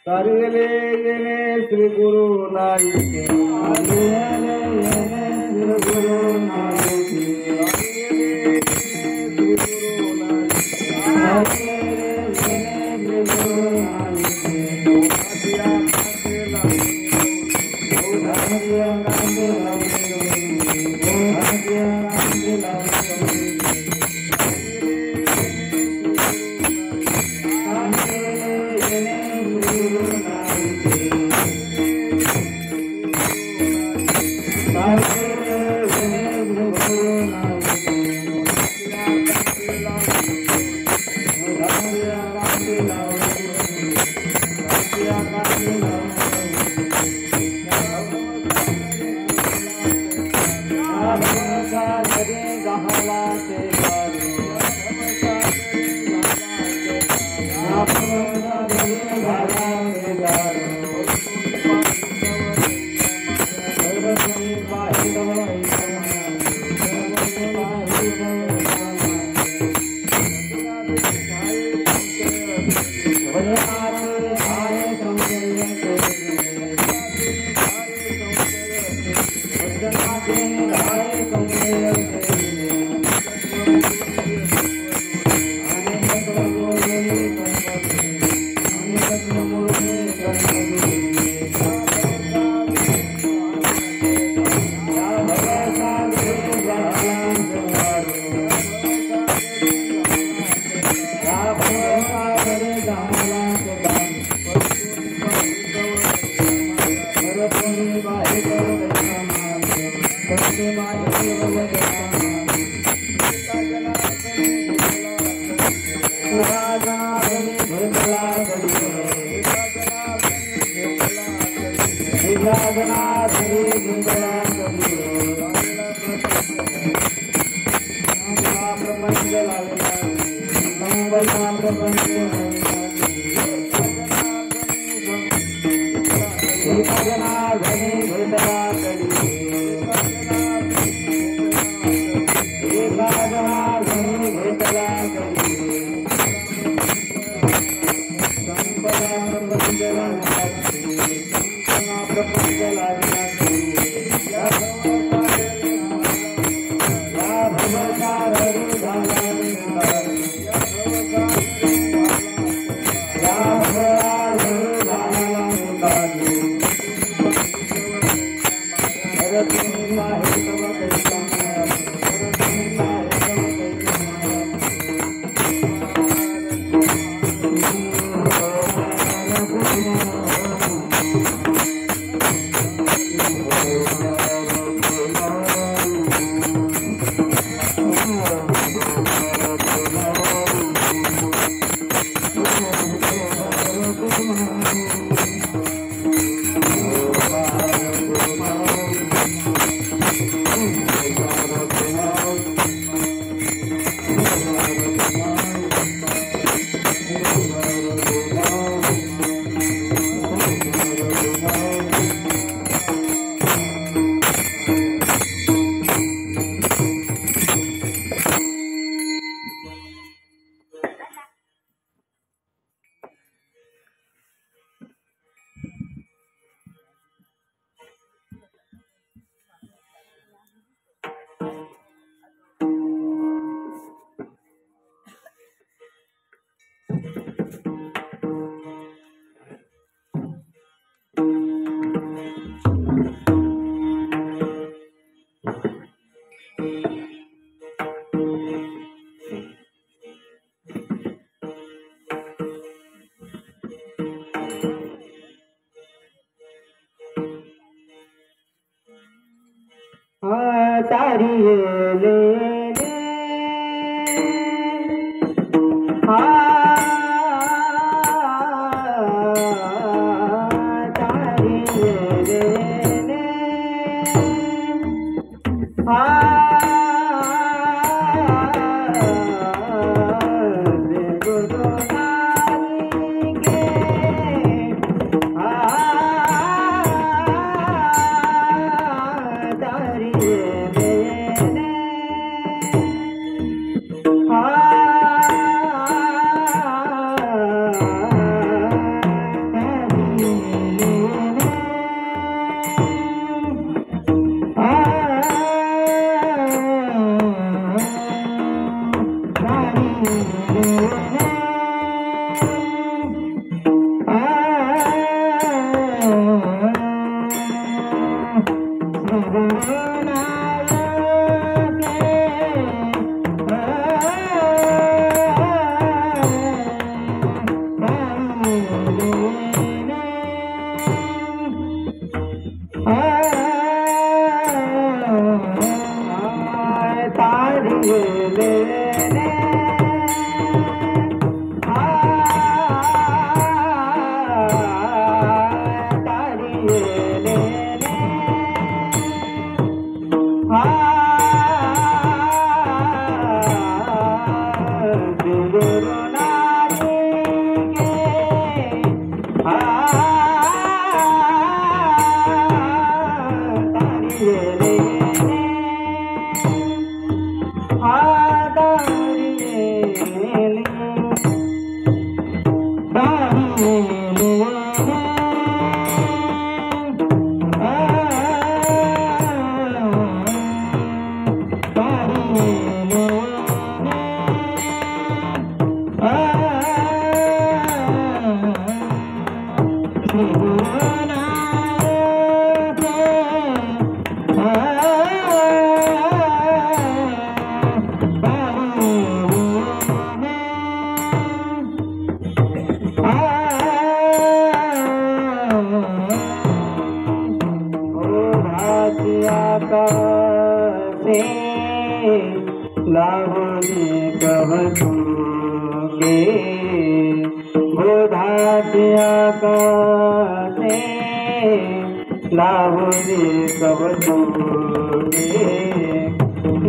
कार्याले येणे श्री गुरु नायकी कार्याले येणे श्री गुरु नायकी कार्याले येणे श्री गुरु नायकी कार्याले येणे श्री गुरु नायकी ओधारिया कांदे लावले ओधारिया कांदे लावले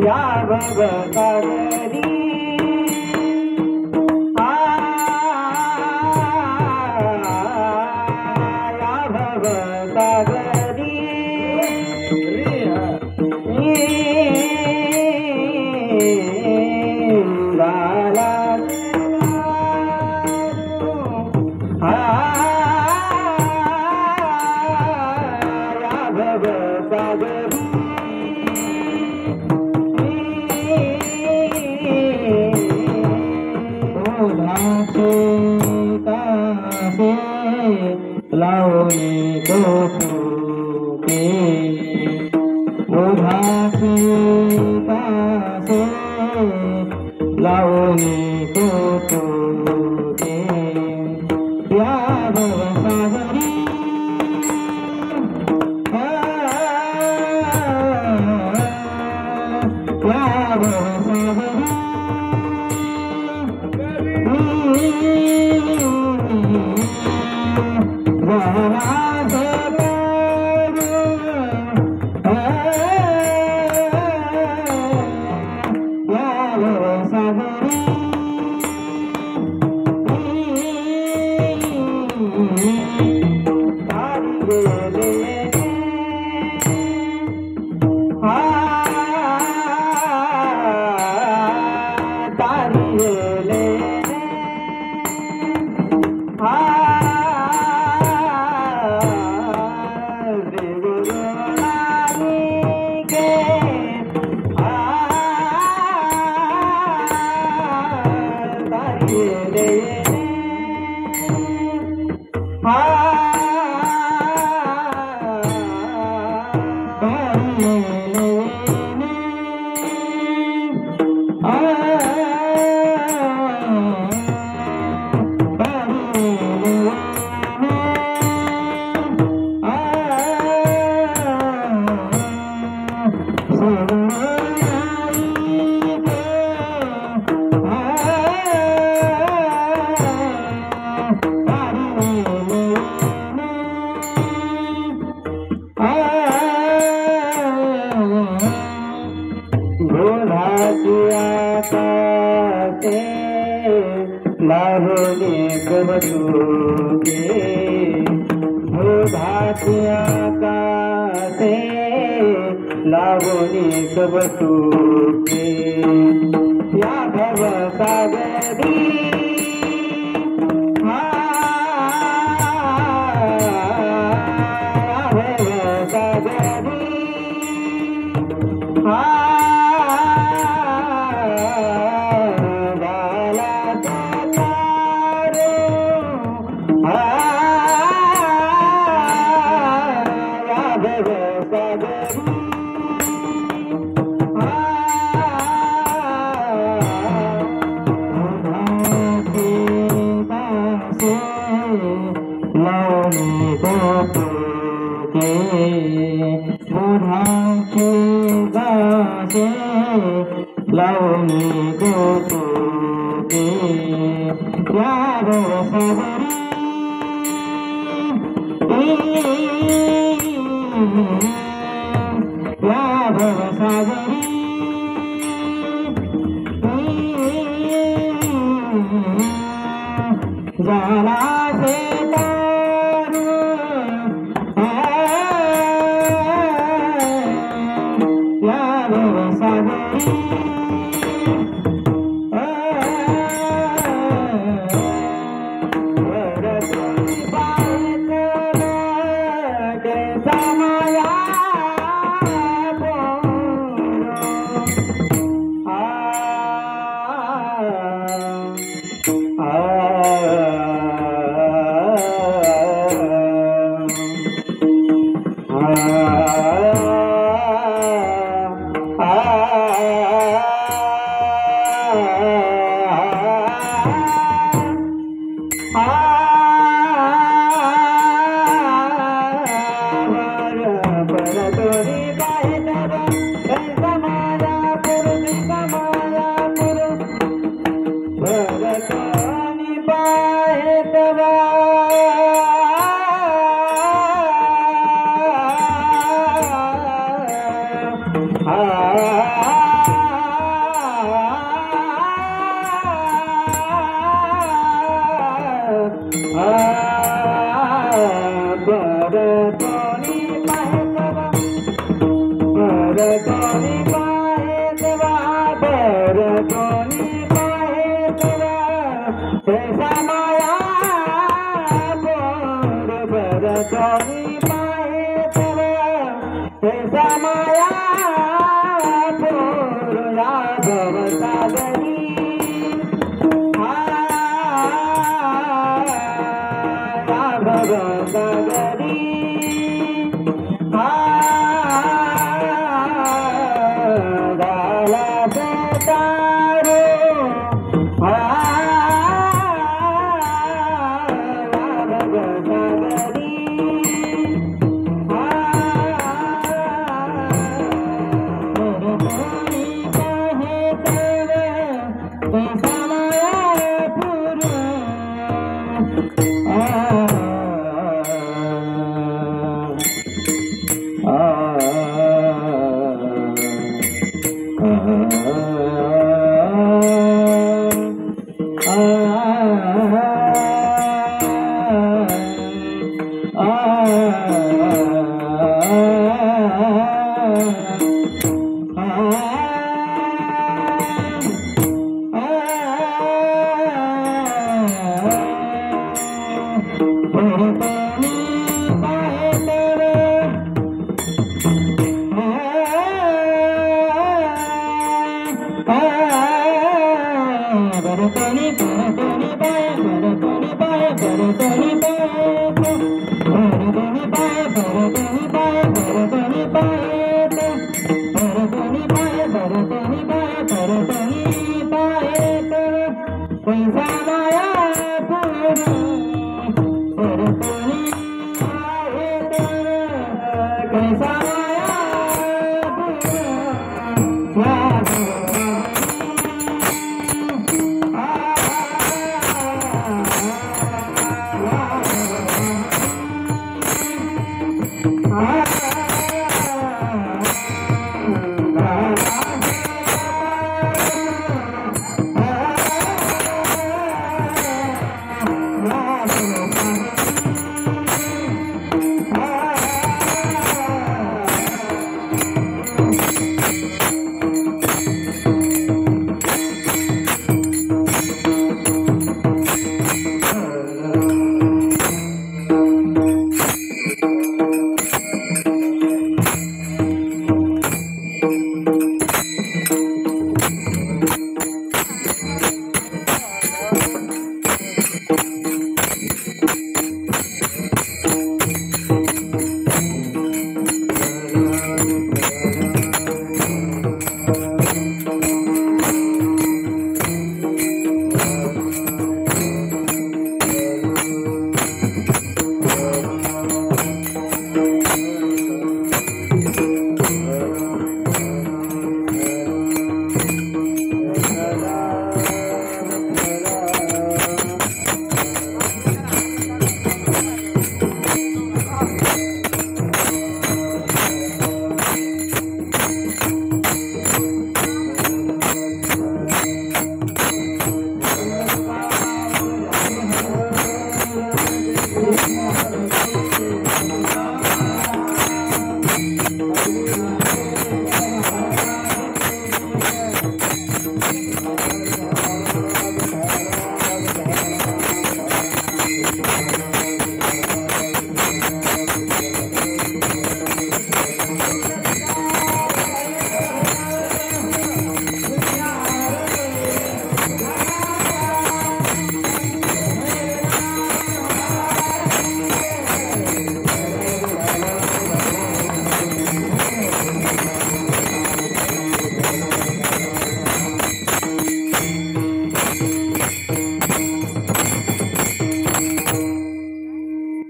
या भगतारी लावणी कौतुके ओढाची कासे लावणी कौतुके या भवसागरी या भवसागरी लावणी कौतुके ओढाच्या कासे लावणी कौतुके या भवसागरी लावणी कौतुके ओढाची कासे लावणी कौतुके या भवसागरी या भवसागरी जाला से Baba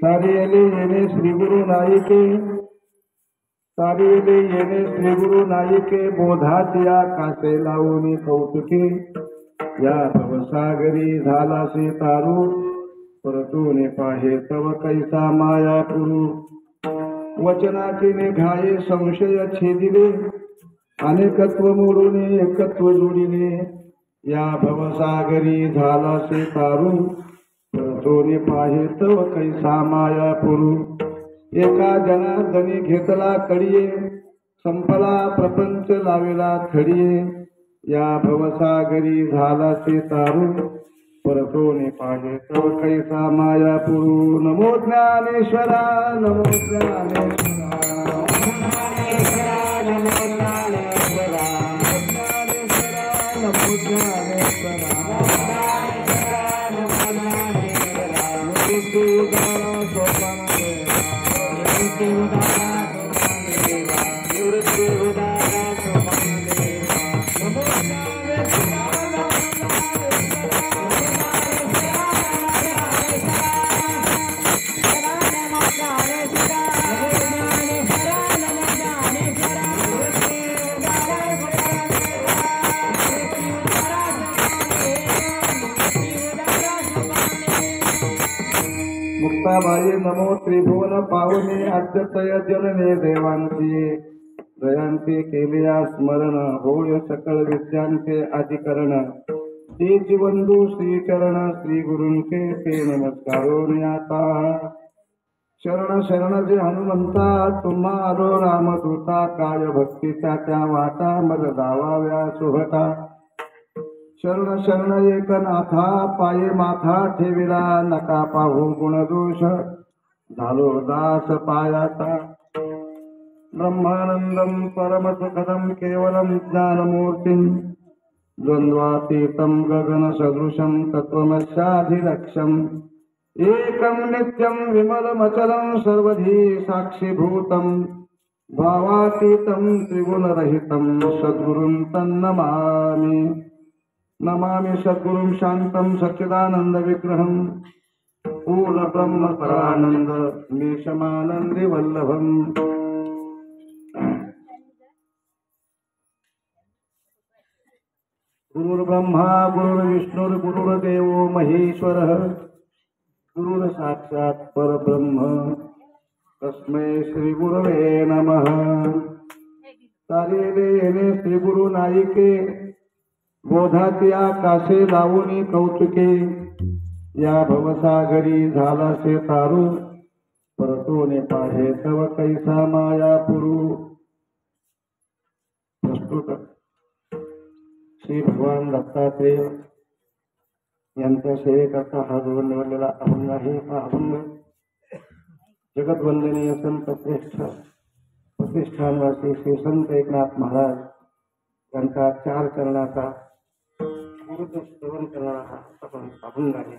सारियले येणे श्री गुरु नायिके, सारियले येणे श्री गुरु नायिके, बोधाच्या कासे लावून कौतुके, या भवसागरी झालासे तारू, परतून पाहे तव कैसा माया पुरू. वचनाचे निघाये संशय छेदिले, अनेकत्व मोडून एकत्व जोडिले, या भवसागरी झालासे तारू, परतून पाहे तव कैसा माया पुरू. एका जनार्दनी घेतला कडिये, संपला प्रपंच लावेला थडिये, या भवसागरी झालासे तारू, परतोने पाहे तव कैसा माया पुरू. नमो ज्ञानेश्वरा, नमो ज्ञानेश्वरा, नमो ज्ञानेश्वरा, नमो ज्ञानेश्वरा, मुक्ताबाई नमो त्रिभुवन पावने, अद्यतय जनने देवांची, दयांचे केलिया स्मरण, होय सकळ विद्यांचे अधिकरण. श्री जीवंदू श्री चरण श्री गुरूंचे ते नमस्कारो आता. शरण शरण जे हनुमंता, तुम्हा आलो रामदूता, काय भक्तीच्या त्या वाटा, मज दावाव्या सुभटा. शरण शरण एकनाथा, पाये माथा ठेविला, नका पाहू गुणदोष, झालो दास पायाचा. ब्रह्मानंदम परमसुखदम केवलम ज्ञानमूर्तिं, द्वन्द्वातीतं गगनसदृशं तत्त्वमस्याधिलक्ष्यम् एकं नित्यं विमलमचलं सर्वधी साक्षिभूतं भावातीतं त्रिगुणरहितं सद्गुरुं तन्नमामि। नमामि सद्गुरुं शान्तं सच्चिदानन्दविग्रहं पूर्णब्रह्मपरानन्द मीशमानन्दिवल्लभम्। गुरुर्ब्रह्मा गुरुर्विष्णुर्गुरुर्देवो महेश्वरः गुरुर्साक्षात् परब्रह्म तस्मै श्रीगुरवे नमः। तारेले येणे श्रीगुरु नायिके बोधाती आकाशे लावणी कौतुके या भवसागरी झालासे तारू परतोने पाहे तव कैसा माया पुरू। प्रस्तुत श्री भगवान दत्तात्रेय यांच्या सेवेकरता हा जो निवडलेला अभंग आहे हा अभंग जगतवंदनीय संत श्रेष्ठ प्रतिष्ठानवासी श्री संत एकनाथ महाराज यांचा 4 चरणाचा गुरुत्व सेवन करणारा हा अभंग आहे।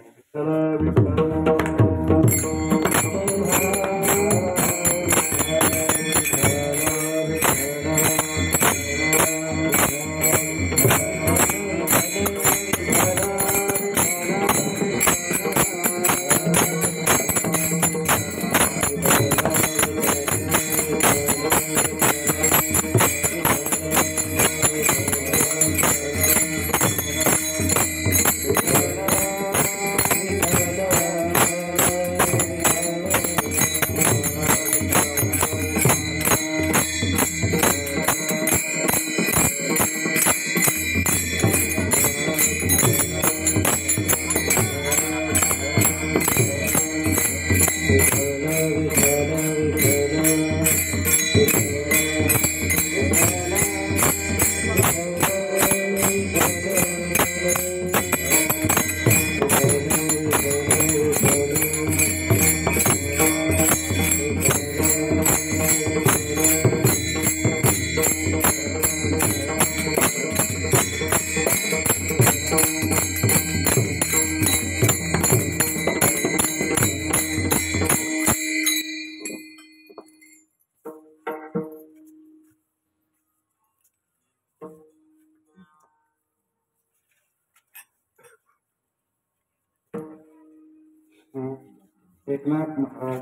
एकनाथ महाराज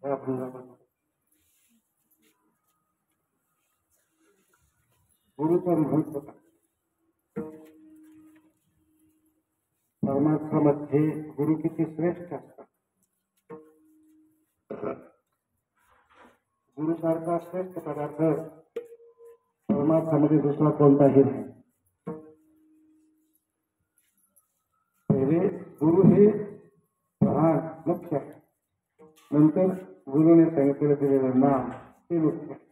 या अभंगामध्ये गुरुचं महत्व परमार्थामध्ये गुरु किती श्रेष्ठ असतात। गुरुसारखा श्रेष्ठ पदार्थ परमार्थामध्ये दुसरा कोणताही नाही। पहिले गुरु हे प्रधान मुख्य आहे, नंतर गुरुने सांगितलेलं दिलेलं नाम ते मुख्य आहे।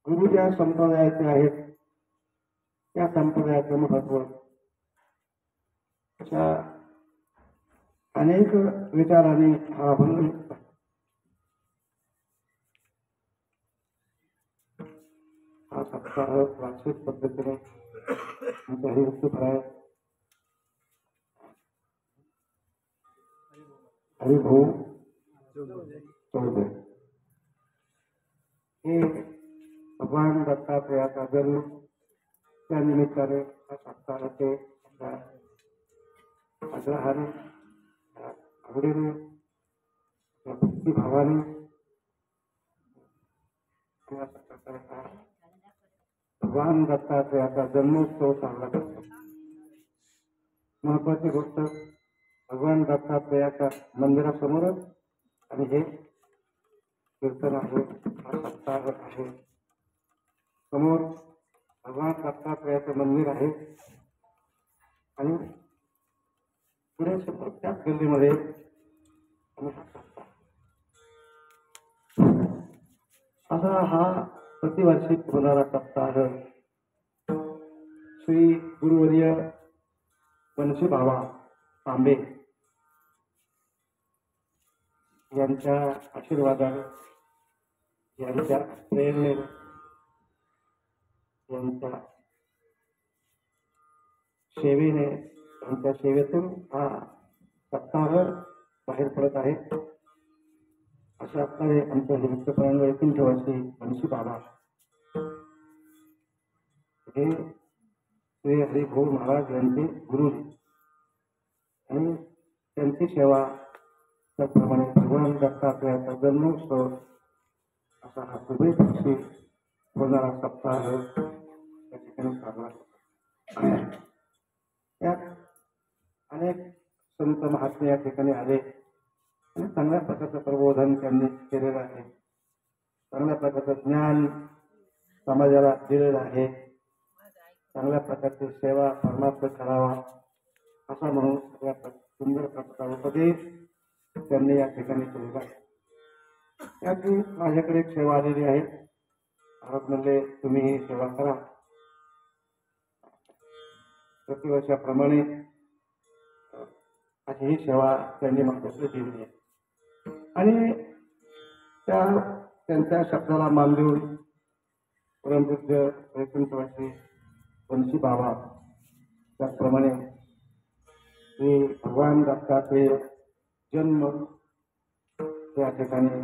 गुरु ज्या संप्रदायाचे आहेत त्या संप्रदायाचं महत्व अशा अनेक विचारांनी हा अभंग लिहिला। हा सप्ताह वार्षिक पद्धतीने काही वस्तू आहे। हरिभाऊ चौधरी हे भगवान दत्तात्रेयाचा जन्म त्या निमित्ताने हा सप्ताहाचे आग्रहाने आवडीने भक्तिभावाने भगवान दत्तात्रेयाचा जन्मोत्सव साजरा करतो। महत्वाची गोष्ट भगवान दत्तात्रेयाच्या मंदिरासमोरच आणि हे कीर्तन आहे, हा सप्ताह आहे। समोर भगवान दत्तात्रेयाचं मंदिर आहे आणि पुढे समोर त्याच गल्लीमध्ये असा हा प्रतिवार्षिक होणारा सप्ताह श्री गुरुवर्य वंशी बाबा तांबे यांच्या आशीर्वादाने यांच्या प्रेरणेने यांच्या सेवेने त्यांच्या सेवेतून हा सप्ताह बाहेर पडत आहे. अशा प्रकारे आमच्या हिरकपरायण वैकुंठवासी बनशी बाबा हे श्री हरिभाऊ महाराज यांचे गुरुजी आणि त्यांची सेवा त्याप्रमाणे भगवान दत्तात्रयाचा जन्मोत्सव असा हा शुभेच्छी होणारा सप्ताह या ठिकाणी साजरा होतो. त्यात अनेक संत महात्मे या ठिकाणी आले आणि चांगल्या प्रकारचं प्रबोधन त्यांनी केलेलं आहे. चांगल्या प्रकारचं ज्ञान समाजाला दिलेलं आहे. चांगल्या प्रकारची सेवा परमात्मा करावा असा म्हणून सगळ्या सुंदर प्रकारचा उपदेश त्यांनी या ठिकाणी केलेला आहे. त्यातली माझ्याकडे एक सेवा आलेली आहे. महाराज म्हणले तुम्ही ही सेवा करा. प्रतिवर्षाप्रमाणे अशी ही सेवा त्यांनी माझ्याकडे दिली आहे आणि त्यांच्या शब्दाला मान देऊन परमपूज्य वैकुंठवासी बनशी बाबा त्याप्रमाणे श्री भगवान दत्तात्रेय जन्म या ठिकाणी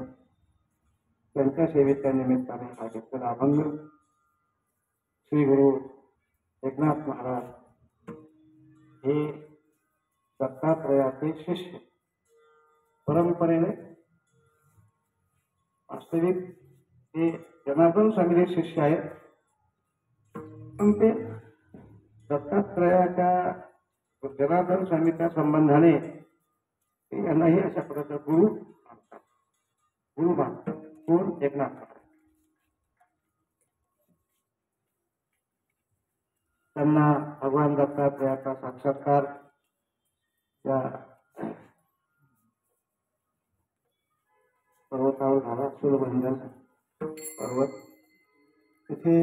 त्यांच्या सेवेच्या निमित्ताने हा घेतलेला अभंग श्री गुरु एकनाथ महाराज हे दत्तात्रयाचे शिष्य परंपरेने वास्तविक ते जनार्दन स्वामीचे शिष्य आहेत, पण ते दत्तात्रयाच्या जनार्दन स्वामीच्या संबंधाने यांनाही अशा प्रकारचा गुरु मानतात. गुरु मानतात कोण? एकनाथ महाराज. त्यांना भगवान दत्तात्रयाचा साक्षात्कार या पर्वतावर झाला. सूरबंधन पर्वत. तिथे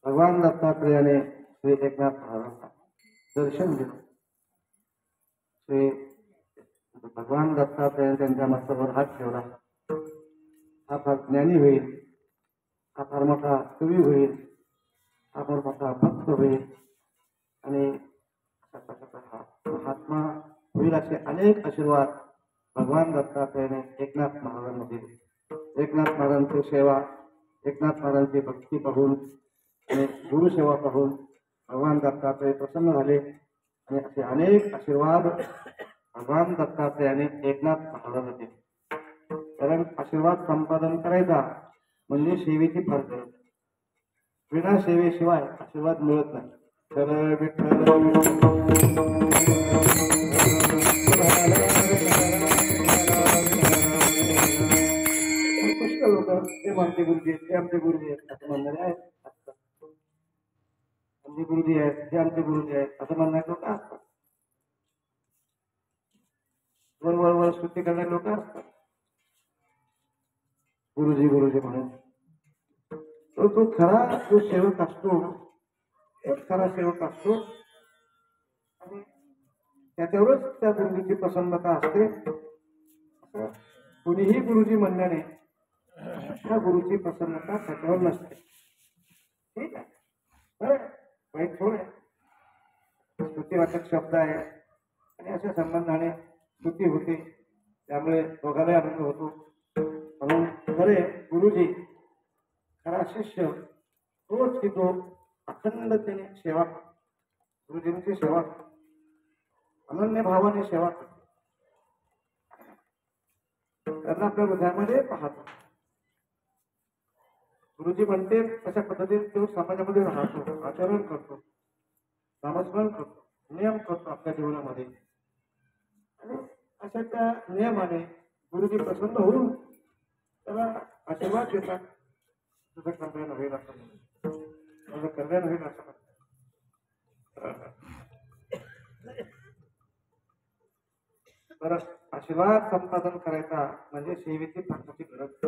भगवान दत्तात्रयाने श्री एकनाथ महाराजांना दर्शन दिलं. श्री भगवान दत्तात्रयाने त्यांच्या मस्तकावर हात ठेवला. हा फार ज्ञानी होईल, हा फार मोठा कवी होईल, हा फार मोठा भक्त होईल आणि हा महात्मा होईल असे अनेक आशीर्वाद भगवान दत्तात्रयाने एकनाथ महाराजांना दिले. एकनाथ महाराजांची सेवा, एकनाथ महाराजांची भक्ती पाहून आणि गुरुसेवा पाहून भगवान दत्तात्रय प्रसन्न झाले आणि असे अनेक आशीर्वाद भगवान दत्तात्रयाने एकनाथ महाराजांना दिले. कारण आशीर्वाद संपादन करायचा म्हणजे सेवेची फार गरज. विना सेवेशिवाय आशीर्वाद मिळत नाही. तर पुष्कळ लोक ते आमचे गुरुजी आहेत, ते आमचे गुरुजी आहेत असं म्हणणारे आहेत. आमचे गुरुजी आहेत, ते आमचे गुरुजी आहेत असं म्हणणारे लोक असतात. वर स्तुती करणारे लोक असतात गुरुजी गुरुजी म्हणून. तो खरा जो सेवक असतो, एक खरा सेवक असतो आणि त्याच्यावरच त्या गुरुजीची प्रसन्नता असते. कुणीही गुरुजी म्हणण्याने त्या गुरुची प्रसन्नता त्याच्यावर नसते. ठीक आहे, बरं वाईट थोडं आहे. स्तुतीवाचक शब्द आहे आणि अशा संबंधाने स्तुती होते, त्यामुळे दोघांनाही आनंद होतो. म्हणून खरे गुरुजी, खरा शिष्य तोच की जो अखंडतेने सेवा, गुरुजींची सेवा, अनन्य भावाने सेवा करतो. त्यांना आपल्या हृदयामध्ये पाहतो. गुरुजी म्हणते अशा पद्धतीने तो समाजामध्ये राहतो, आचरण करतो, नामस्मरण करतो, नियम करतो आपल्या जीवनामध्ये. आणि अशा त्या नियमाने गुरुजी प्रसन्न होऊन त्याला आशीर्वाद देतात. तुझं कल्याण होईल असं, तुझं कल्याण होईल असं. बरं, आशीर्वाद संपादन करायचा म्हणजे सेवेची फारशी गरज.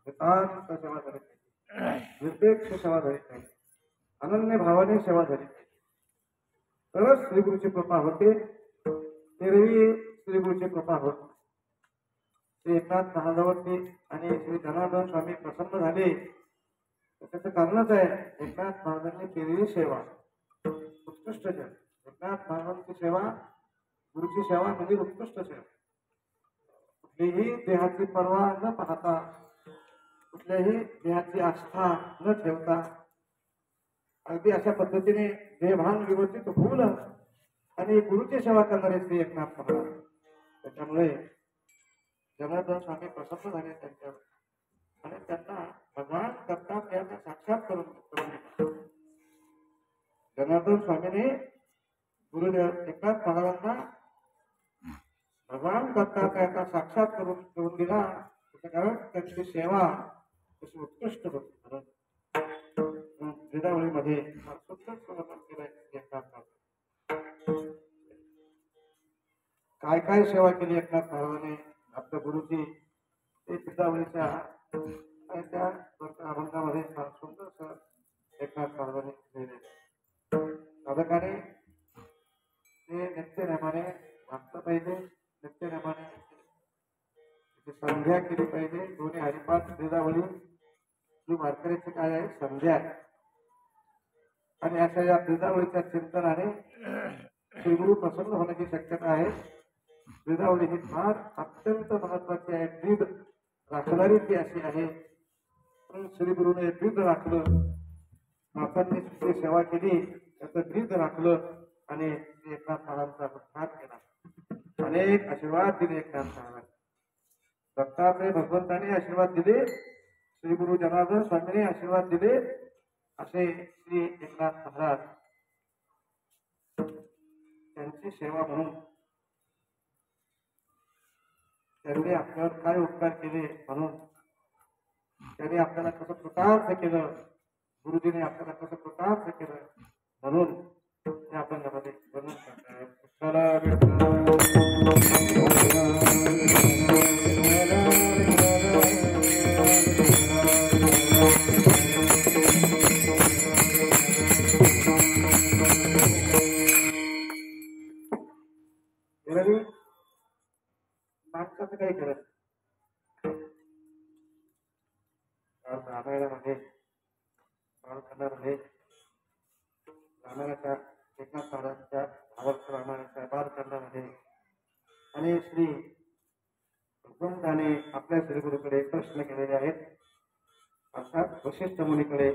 एकांत सेवा झाली पाहिजे, निरपेक्ष सेवा झाली पाहिजे, अनन्य भावाने सेवा झाली पाहिजे, तरच श्रीगुरूची कृपा होते. तेरवी श्रीगुरूची कृपा होते. श्री एकनाथ महाराजांवरती आणि श्री जनार्दन स्वामी प्रसन्न झाले त्याचं कारणच आहे एकनाथ महाराजांनी केलेली सेवा उत्कृष्ट सेवा. एकनाथ महाराजांची सेवा, गुरुची सेवा म्हणजे उत्कृष्ट सेवा. कुठलीही देहाची पर्वा न पाहता, कुठल्याही देहाची आस्था न ठेवता, अगदी अशा पद्धतीने देहभान विवर्जित होऊन आणि गुरुची सेवा करणारे श्री एकनाथ महाराज. त्याच्यामुळे जनार्दन स्वामी प्रसन्न झाले त्यांच्यावर आणि त्यांना भगवान दत्तात्रेयांना साक्षात करून दिला. जनार्दन स्वामीने गुरुदेव एकनाथ महाराजांना भगवान दत्तात्रेयांना साक्षात करून दिला. त्याचं कारण त्यांची सेवा तशी उत्कृष्ट होती. वेदावळीमध्ये काय काय सेवा केली एकनाथ महाराजांनी आपल्या गुरुची ते वेदावळीच्या त्या अभंगामध्ये फार सुंदर एकनाथ महाराजांनी लिहिलेले. साधकाने ते नित्यनेमाने वाचलं पाहिजे, नित्यनेमाने संध्या केली पाहिजे. दोन्ही हरिपाठ वेदावळी ही वारकऱ्याची काय आहे संध्या. आणि अशा या वेदावळीच्या चिंतनाने श्रीगुरु प्रसन्न होण्याची शक्यता आहे. वेदावळी ही फार अत्यंत महत्वाची आहे. ब्रीद राखणारी ती अशी आहे. श्रीगुरुने ब्रीद राखलं, मातांनी तिची सेवा केली, त्याचं ब्रीद राखलं आणि एकनाथ महाराजांचा उद्धार केला. अनेक आशीर्वाद दिले एकनाथ महाराज. दत्तात्रय भगवंताने आशीर्वाद दिले, श्री गुरु जनार्दन स्वामीने आशीर्वाद दिले. असे श्री एकनाथ महाराज त्यांची सेवा म्हणून त्यांनी आपल्यावर काय उपकार केले म्हणून त्यांनी आपल्याला कसं कृतार्थ केलं, गुरुजीने आपल्याला कसं कृतार्थ केलं म्हणून ते अभंगामध्ये वर्णन करतात. माणसाचं काही करत रामायणामध्ये बालखंडामध्ये रामायणाच्या एकनाथ महाराजांच्या आवडत्या रामायणाच्या बालखंडामध्ये आणि श्री भगवंताने आपल्या श्रीगुरूकडे प्रश्न केलेले आहेत. अर्थात वशिष्ठ मुनीकडे,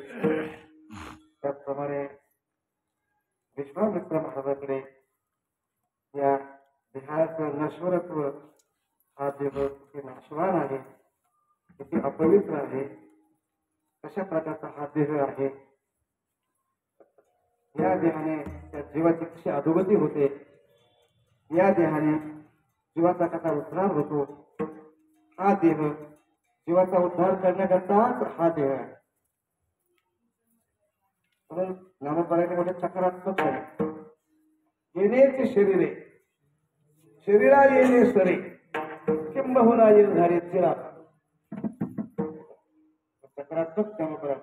त्याचप्रमाणे विश्वामित्र महाराजांकडे या देहाचं नश्वरत्व, हा देह किती नाशवान आहे, किती अपवित्र आहे, कशा प्रकारचा हा देह आहे, या देहाने त्या जीवाची कशी अधोगती होते, या देहाने जीवाचा कसा उद्धार होतो, हा देह जीवाचा उद्धार करण्याकरताच हा देह आहे. म्हणून नामपरायणामध्ये सकारात्मक आहे. येण्याची शरीरे, शरीरा येणे सरे, किंबहुना येईल धारे चिरा. सकारात्मक नामपरायण.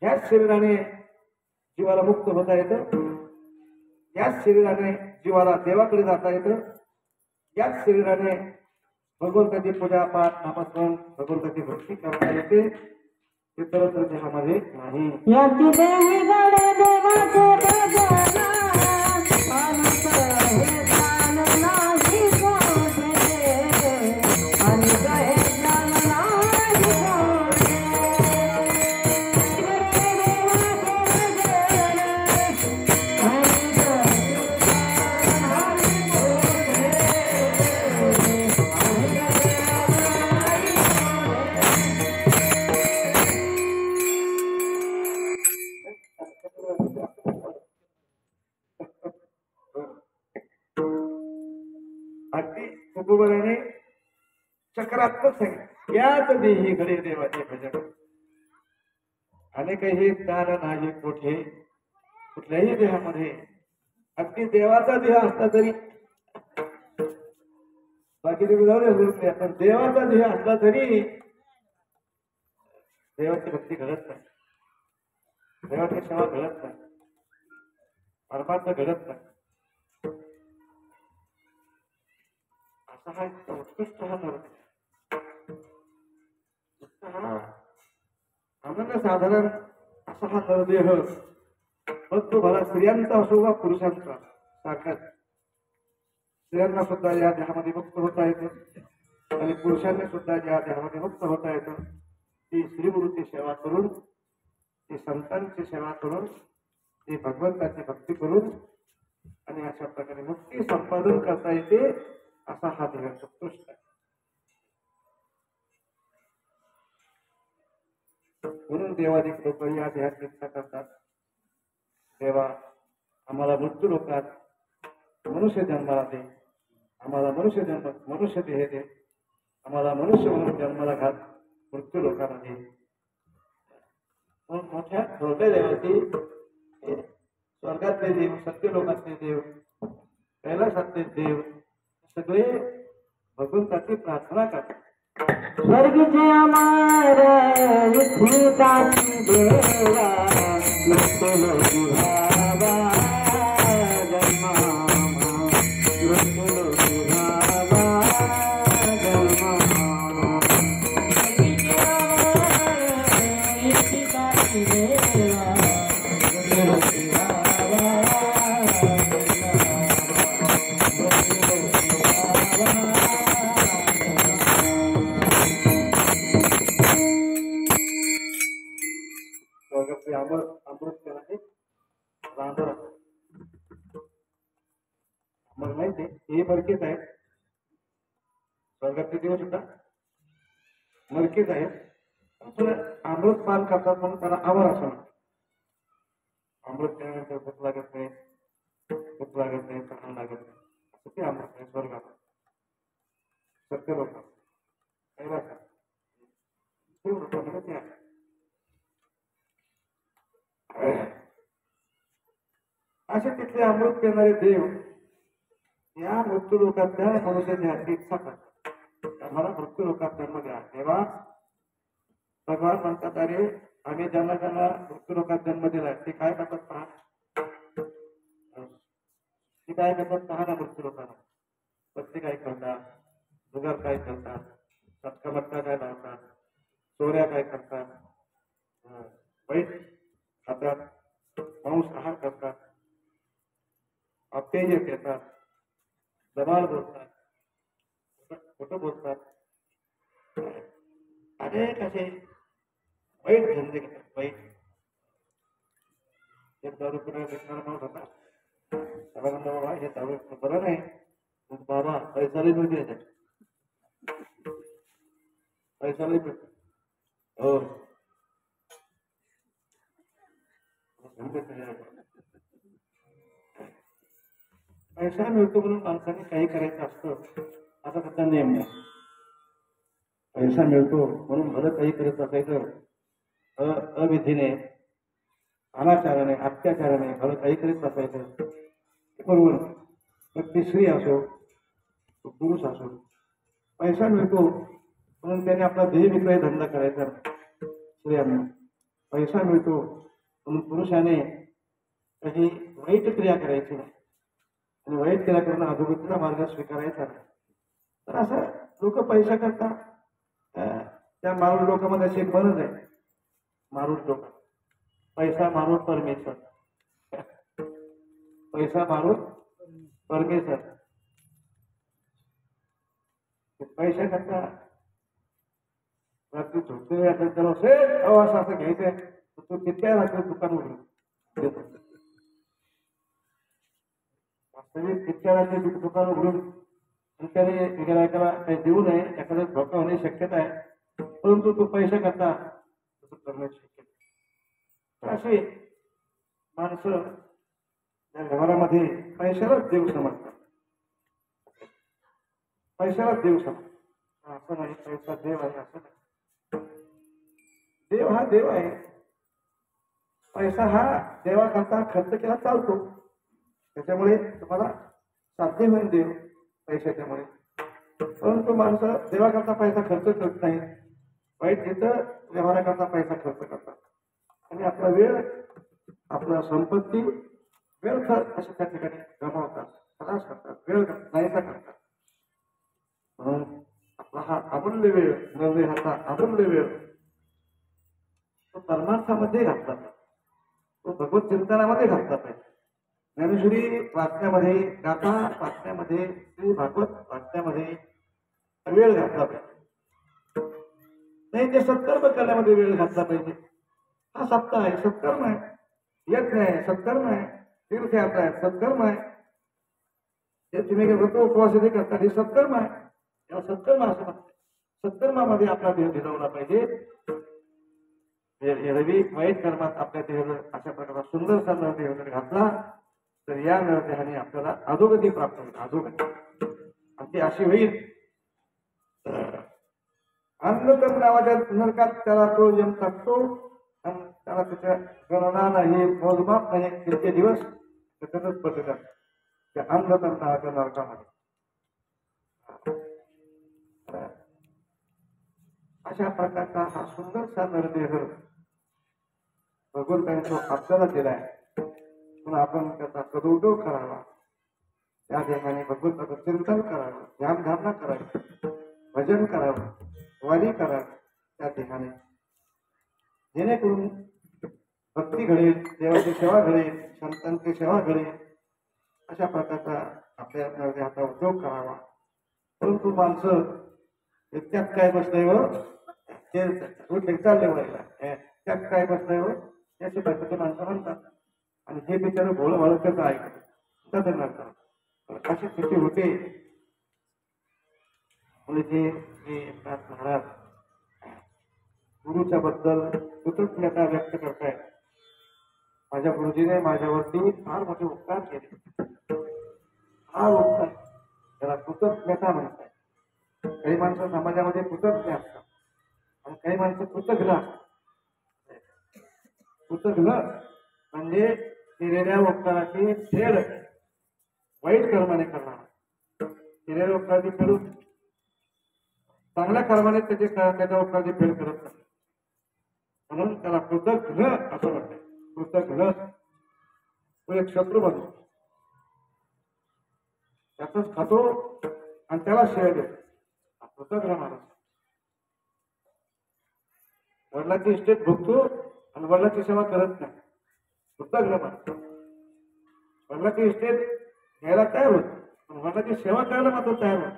याच शरीराने जीवाला मुक्त होता येतं, याच शरीराने जीवाला देवाकडे जाता येतं, याच शरीराने भगवंताची पूजापाठ नामस्मरण भगवंताची भक्ती करता येते. इतरत्र देहामध्ये नाही. याची देवी गडे देवाचे भजन आणि कहे ज्ञान नाही कोठे, आणि कहे ज्ञान नाही कोठे. गडे देवाचे भजन आणि कहे नाही कोठे, आणि अगदी तुकोबराने सकारात्मक सांगितलं. याच देही घडे देवाचे भजन, अनेकही ज्ञान नाही कोठे. कुठल्याही देहामध्ये अगदी देवाचा देह असला तरी, बाकीचे विधान पण देवाचा देह असला तरी देवाची भक्ती घडत नाही, देवाची सेवा घडत नाही, परमार्थ घडत नाही. असा हा उत्कृष्ट हा मूर्ती, हा अनन्यसाधारण असा हा नरदेह मग तो भला स्त्रियांचा असो वा पुरुषांचा सारखाच स्त्रियांना सुद्धा या देहामध्ये मुक्त होता येतं आणि पुरुषांनी सुद्धा या देहामध्ये मुक्त होता येतं ती श्रीगुरूची सेवा करून ती संतांची सेवा करून ती भगवंताची भक्ती करून आणि अशा प्रकारे मुक्ती संपादन करता येते असा हा देह उत्कृष्ट आहे. म्हणून देवाधिक लोक या देहात इच्छा करतात देवा आम्हाला मृत्यू लोकात मनुष्य जन्माला दे आम्हाला मनुष्य देह दे आम्हाला मनुष्य म्हणून जन्माला घाल मृत्यू लोकांना दे. म्हणून मोठ्या छोट्या देवाची स्वर्गातले देव सत्य लोकातले देव कैलासातले देव सगळे भगवंताची प्रार्थना करतात. स्वर्गीचे अमर विठ्ठलाची देवा मृत्युलोकी भावा जन्मामा मृत्युलोकी भावा जन्मामा स्वर्गीचे अमर विठ्ठलाची देवा मृत्युलोकी भावा अमृत केला आहे रांधर मग माहिती हे मरकेच आहेत स्वर्गातले दिवस सुद्धा मरकेच आहेत अमृत पान करतात म्हणून त्याला अमर असं म्हणतात. अमृत केल्यानंतर भूक लागत नाही तहान लागत नाही असं ते अमृत आहे स्वर्गात सत्य लोक कैलासात ते आहे. असे तिथले अमृत पिणारे देव या मृत्यू लोकातल्या मनुष्याची इच्छा करतात मला मृत्यू लोकात जन्म द्या. तेव्हा भगवान म्हणतात अरे आम्ही ज्यांना ज्यांना मृत्यू लोकात जन्म दिलाय ते काय करतात पहा ना मृत्यू लोकांना पत्ते काय करतात जुगार काय करतात सटका काय लावतात चोऱ्या काय करतात वाईट खातात मांस आहार करतात अपेय घेतात दबाल बोलतात खोटं बोलतात अनेक असे वाईट धंदे करतात वाईट एक दारू पिणारा भेटणारा माणूस होता त्याला म्हणला बाबा हे दारू बरं नाही बाबा पैसा लई मिळते याच्यात पैसा लई मिळतो हो पैसा मिळतो म्हणून माणसाने काही करायचं असतं असा त्याचा नियम नाही. पैसा मिळतो म्हणून भलं काही करत असायचं अविधीने अनाचाराने अत्याचाराने भलं काही करीत असायचं बरोबर. मग ती स्त्री असो पुरुष असो पैसा मिळतो म्हणून त्याने आपला देह विक्रय धंदा करायचा. स्त्रियांना पैसा मिळतो म्हणून पुरुषाने काही वाईट क्रिया करायची नाही आणि वाईट क्रिया करून अधोगतीचा मार्ग स्वीकारायचा नाही. तर असं लोक पैसा करतात. त्या मारूड लोकांमध्ये अशी मनच आहे मारूड लोक पैसा मारूड परमेश्वर पैसा मारूड परमेश्वर पैसा करता रात्री झोपते त्याला असं घ्यायचंय तो तितक्या रात्री दुकान उघडून वास्तविक तितक्या रात्री दुकान उघडून त्याने गिरायकाला काही देऊ नये एखाद्या धोका होण्याची शक्यता आहे परंतु तो पैसा करता तसं करण्याची शक्यता. असे माणसं या व्यवहारामध्ये पैशालाच देव समजतात. पैशालाच देव समजतात असं नाही पैसा देव आहे असं नाही. देव हा देव आहे. पैसा हा देवाकरता खर्च केला चालतो त्याच्यामुळे तुम्हाला साध्य होईल देव पैशाच्यामुळे. परंतु माणसं देवाकरता पैसा खर्च करत नाही वाईट तिथं व्यवहाराकरता पैसा खर्च करतात आणि आपला वेळ आपला संपत्ती व्यर्थ अशा त्या ठिकाणी गमावतात खलास करतात वेळ नाहीसा करतात. म्हणून आपला हा अमूल्य वेळ नव्हे हाचा अमूल्य वेळ तो परमार्थामध्ये घातला पाहिजे, तो भगवत चिंतनामध्ये घातला पाहिजे. ज्ञानेश्वरी वाचण्यामध्ये, गाथा वाचण्यामध्ये, श्री भागवत वाचण्यामध्ये वेळ घातला पाहिजे. नाही ते सत्कर्म करण्यामध्ये वेळ घातला पाहिजे. हा सप्ताह आहे, सत्कर्म आहे. यज्ञ आहे, सत्कर्म आहे. तीर्थयात्रा आहे, सत्कर्म आहे. हे तुम्ही व्रत उपवास करता, हे सत्कर्म आहे. तेव्हा सत्कर्म असं म्हणतात. सत्कर्मामध्ये आपला देह भिजवला पाहिजे. रवी वाईट कर्मात आपल्या देह अशा प्रकारचा सुंदरसा नरदेह जर घातला तर या नरदेहाने आपल्याला अधोगती प्राप्त होईल. अधोगती आणि ती अशी होईल. अंधकर्म नावाच्या नरकात त्याला तो यम टाकतो आणि त्याला त्याच्या गणना नाही, मोजमाप नाही, तितके दिवस त्याच्यातच पडतात त्या अंधकर्म नावाच्या नरकामध्ये. अशा प्रकारचा हा सुंदरसा नरदेह भगवंताने तो आपल्याला दिलाय. म्हणून आपण त्याचा सदुपयोग करावा. त्या देहाने भगवंताचं चिंतन करावं, ध्यानधारणा करावी, भजन करावं, वारी करावी त्या देहाने, जेणेकरून भक्ती घडेल, देवाची सेवा घडेल, संतांची सेवा घडेल. अशा प्रकारचा आपल्या देहाचा उपयोग करावा. परंतु माणसं त्यात काय बसलंय व ते चालले व्हायला, त्यात काय बसलंय व याची प्रकारचे माणसं म्हणतात. आणि हे बिचारे भोळ भाळ त्याचं ऐकतात अशी स्थिती होते. म्हणजे एकनाथ महाराज गुरुच्या बद्दल कृतज्ञता व्यक्त करतायत. माझ्या गुरुजीने माझ्यावरती फार मोठे उपकार केले. हा उपकार त्याला कृतज्ञता म्हणतात. काही माणसं समाजामध्ये कृतज्ञ असतात आणि काही माणसं कृतज्ञ असतात. कृतज्ञ म्हणजे केलेल्या उपकाराची फेड वाईट कर्माने करणार. केलेल्या उपकाराची फेड चांगल्या कर्माने त्याच्या उपकाराची फेड करत नाही. म्हणून त्याला कृतज्ञ असं म्हणतात. कृतज्ञ तो एक शत्रू बनतो, त्यातच खातो आणि त्याला शेळ देतो. कृतज्ञ माणूस वडिलांची इस्टेट भोगतो आणि वडिलांची सेवा करत नाही. कृतज्ञ माणूस वडिलांची इस्टेट घ्यायला तयार होत, वडिलांची सेवा करायला मात्र तयार होत.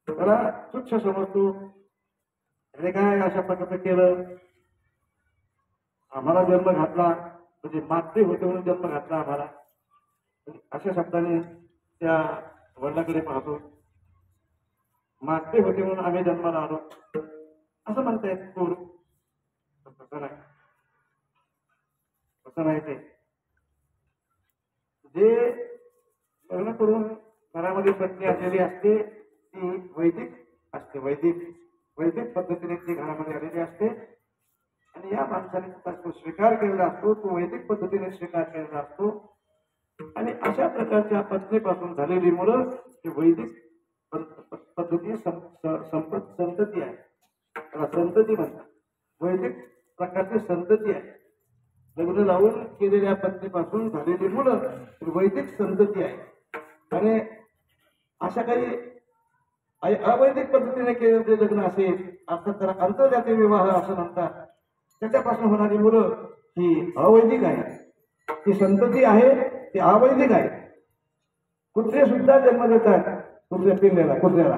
त्याला तुच्छ समजतो. त्याने काय अशा प्रकारचं केलं, आम्हाला जन्म घातला म्हणजे मातृ होते म्हणून जन्म घातला आम्हाला, अशा शब्दाने त्या वडिलाकडे पाहतो. मातृ होते म्हणून आम्ही जन्माला आलो असं म्हणतायत थोड. तसं नाही, तसं नाही. ते जे लग्न करून घरामध्ये पत्नी आलेली असते ती वैदिक असते. वैदिक पद्धतीने ती घरामध्ये आलेली असते आणि या माणसाने तो स्वीकार केलेला असतो. तो वैदिक पद्धतीने स्वीकार केलेला असतो आणि अशा प्रकारच्या पत्नीपासून झालेली मुलं ही वैदिक पद्धती संतती आहे. त्याला संतती म्हणतात. वैदिक प्रकारची संतती आहे. लग्न लावून केलेल्या पत्नीपासून झालेली मुलं ही वैदिक संतती आहे. आणि अशा काही अवैदिक पद्धतीने केलेले लग्न असेल, अर्थात त्याला आंतरजातीय विवाह असं म्हणतात, त्याच्यापासून होणारी मुलं ही अवैदिक आहे. ती संतती आहे, ती अवैदिक आहे. कुत्रे सुद्धा जन्म देतात, कुत्र्याला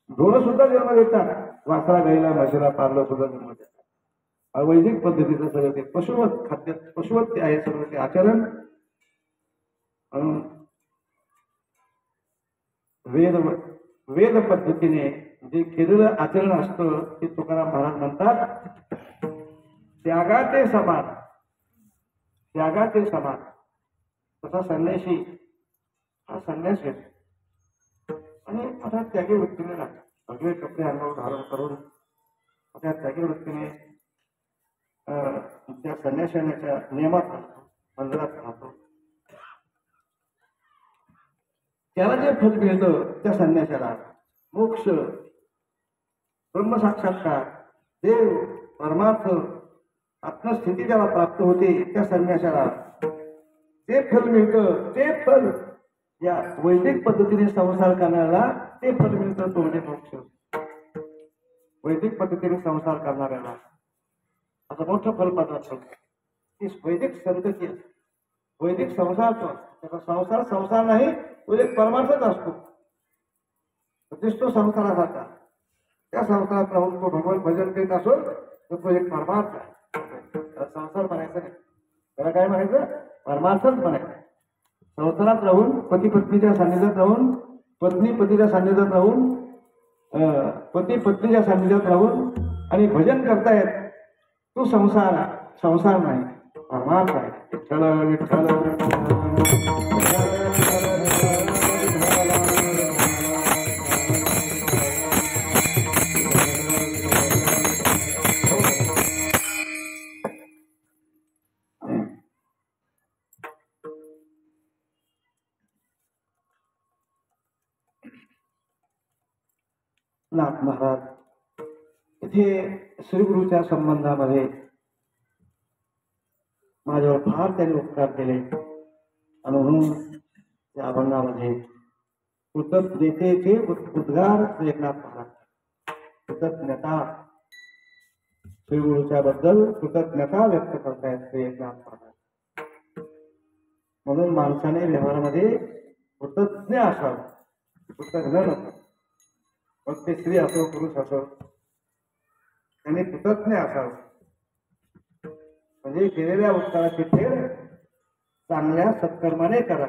ढोरं सुद्धा जन्म देतात, वासरा गाईला म्हशीला पारला सुद्धा जन्म देतात. अवैदिक पद्धतीचं सगळं ते पशुवत खाद्य, पशुवत ते आहे सगळं ते आचरण. वेद पद्धतीने जे केलेलं आचरण असतं ते तुकाराम महाराज म्हणतात त्यागाचे समान. त्यागाचे समान. तसा संन्यासी हा संन्यास घेतो आणि आता त्यागी वृत्तीने लागतो. सगळे कपडे अंगावर धारण करून त्या त्यागी वृत्तीने त्या संन्यासाच्या नियमात राहतो, मंदिरात राहतो. त्याला जे फल मिळतं त्या संन्यासाला मोक्ष, ब्रह्मसाक्षात्कार, देव, परमार्थ, आत्मस्थिती ज्याला प्राप्त होते त्या संन्यासाला ते फल मिळतं. ते फल या वैदिक पद्धतीने संसार करणाऱ्याला ते फल मिळतं, तो म्हणजे मोक्ष. वैदिक पद्धतीने संसार करणाऱ्याला असं मोठं फल पदार्थ ती वैदिक संतती वैदिक संसार त्याचा संसार संसार नाही तो एक परमार्थच असतो दिसतो संसारासारखा त्या संसारात राहून तो भगवान भजन करीत असो तर तो एक परमार्थ आहे संसार म्हणायचं नाही त्याला काय म्हणायचं परमार्थच म्हणायचं संसारात राहून पती पत्नीच्या सान्निध्यात राहून पत्नी पतीच्या सान्निध्यात राहून पती पत्नीच्या सान्निध्यात राहून आणि भजन करतायत तो संसार संसार नाही परमार्थ आहे विठ्ठल विठ्ठल नाथ महाराज इथे श्रीगुरूच्या संबंधामध्ये माझ्यावर फार त्यांनी उपकार केले आणि म्हणून त्या अभंगामध्ये कृतज्ञतेचे उद्गार श्री एकनाथ महाराज कृतज्ञता श्रीगुरूच्या बद्दल कृतज्ञता व्यक्त करतायत श्री एकनाथ महाराज म्हणून माणसाने व्यवहारामध्ये कृतज्ञ असावं कृतज्ञ नको मग ते स्त्री असो पुरुष असो त्यांनी कृतज्ञ असावं म्हणजे केलेल्या उपकाराची फेड चांगल्या सत्कर्माने करा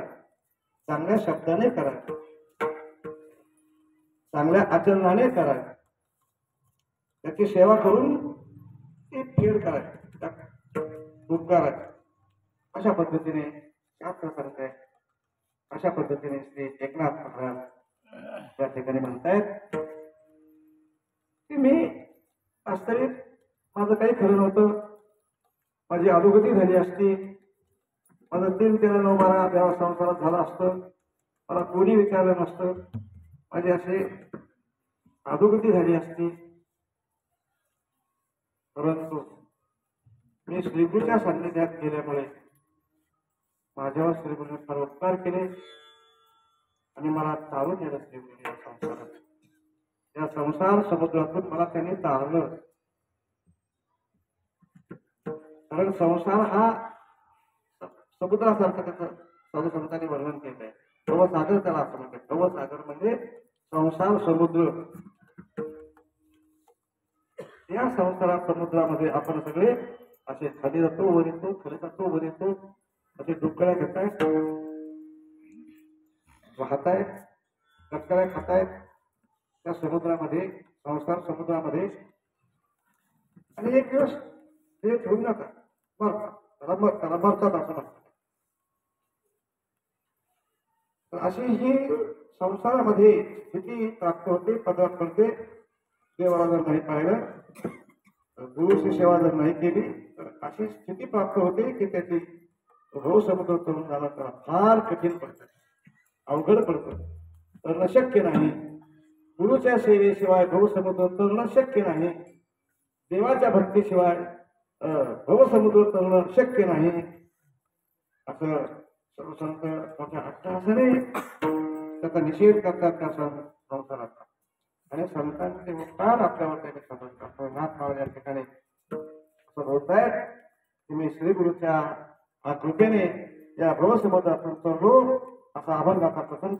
चांगल्या शब्दाने करा चांगल्या आचरणाने करा त्याची सेवा करून ती फेड करायची उपकाराची अशा पद्धतीने शास्त्र सांगताय अशा पद्धतीने श्री एकनाथ महाराज त्या ठिकाणी म्हणतायत की मी वास्तविक माझं काही खरं नव्हतं माझी अधोगती झाली असती माझं 3-13-9-12 तेव्हा संसारात झालं असतं मला कोणी विचारलं नसतं माझी असे अधोगती झाली असती परंतु मी श्रीगुरूच्या सान्निध्यात गेल्यामुळे माझ्यावर श्रीगुरूने फार उपकार केले आणि मला तारून नेलं श्रीगुरूने या संसारात या संसार समुद्रातून मला त्यांनी तारलं कारण संसार हा समुद्रासारखं त्याचं साधू संतांनी वर्णन केलं आहे भवसागर त्याला असं म्हणतात भवसागर म्हणजे संसार समुद्र या संसार समुद्रामध्ये आपण सगळे असे खाली जातो वर येतो खाली जातो वर येतो असे डुबकळ्या घेतायत वाहतायत कटकळ्या खातायत त्या समुद्रामध्ये संसार समुद्रामध्ये आणि एक दिवस ते ठेवून जातात त्याला मरतात असं म्हणतात अशी ही संसारामध्ये स्थिती प्राप्त होते पदार्थ करते देवाला जर नाही पाहिलं गुरुची सेवा जर नाही केली तर अशी स्थिती प्राप्त होते की त्याची भवसमुद्र तरुण जाणं त्याला फार कठीण पडतं अवघड पडतं तर शक्य नाही गुरुच्या सेवेशिवाय भवसमुद्र तरुण शक्य नाही देवाच्या भक्तीशिवाय भवसमुद्र तरुण शक्य नाही असं सर्व संत मोठ्या अट्टहासाने त्याचा निषेध करतात त्या संसाराचा आणि संतांचे उपकार आपल्यावर त्याने समजतात नाथ महाराज या ठिकाणी असं बोलतायत की मी श्रीगुरूच्या कृपेने या भवसमुद्रातून तरलो असा अभंगाचा प्रसंग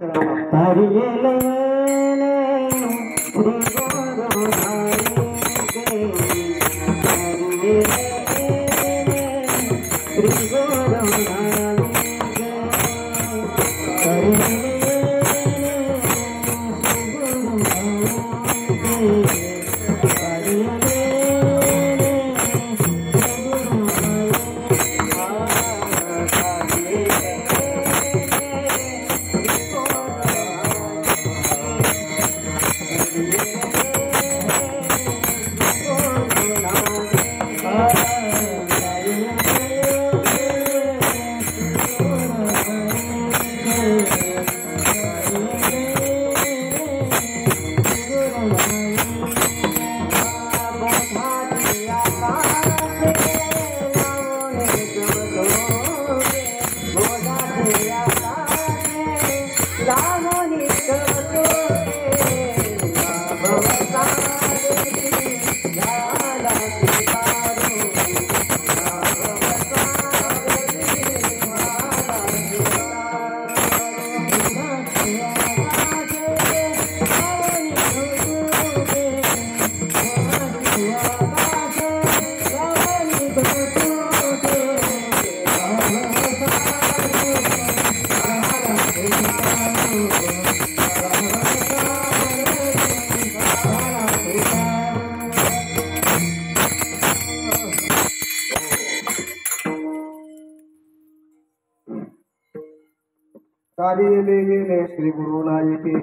कार्य गेले श्री गुरु नायके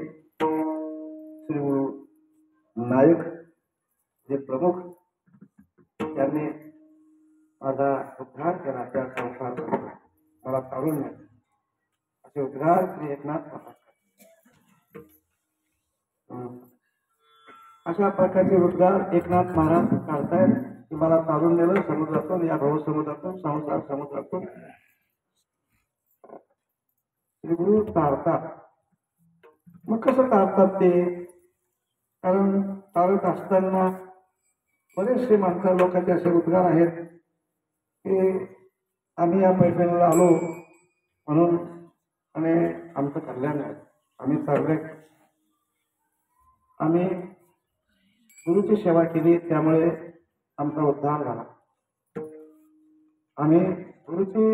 श्री गुरु नायक जे प्रमुख त्यांनी माझा उद्धार केला त्या संसार मला तारून मिळाले असे उद्गार श्री एकनाथ महाराज अशा प्रकारचे उद्गार एकनाथ महाराज काढतायत की मला तारून नेलं समुद्रातून या भाऊ समुद्रातून संसार समुद्रातून श्री गुरु तारतात. मग कसं तारतात ते? कारण तारत असताना बरेचसे माणसं लोकांचे असे उद्गार आहेत की आम्ही या पैठणीला आलो म्हणून आणि आमचं कल्याण आहे, आम्ही चालले, आम्ही गुरुची सेवा केली त्यामुळे आमचा उद्धार झाला, आम्ही गुरुची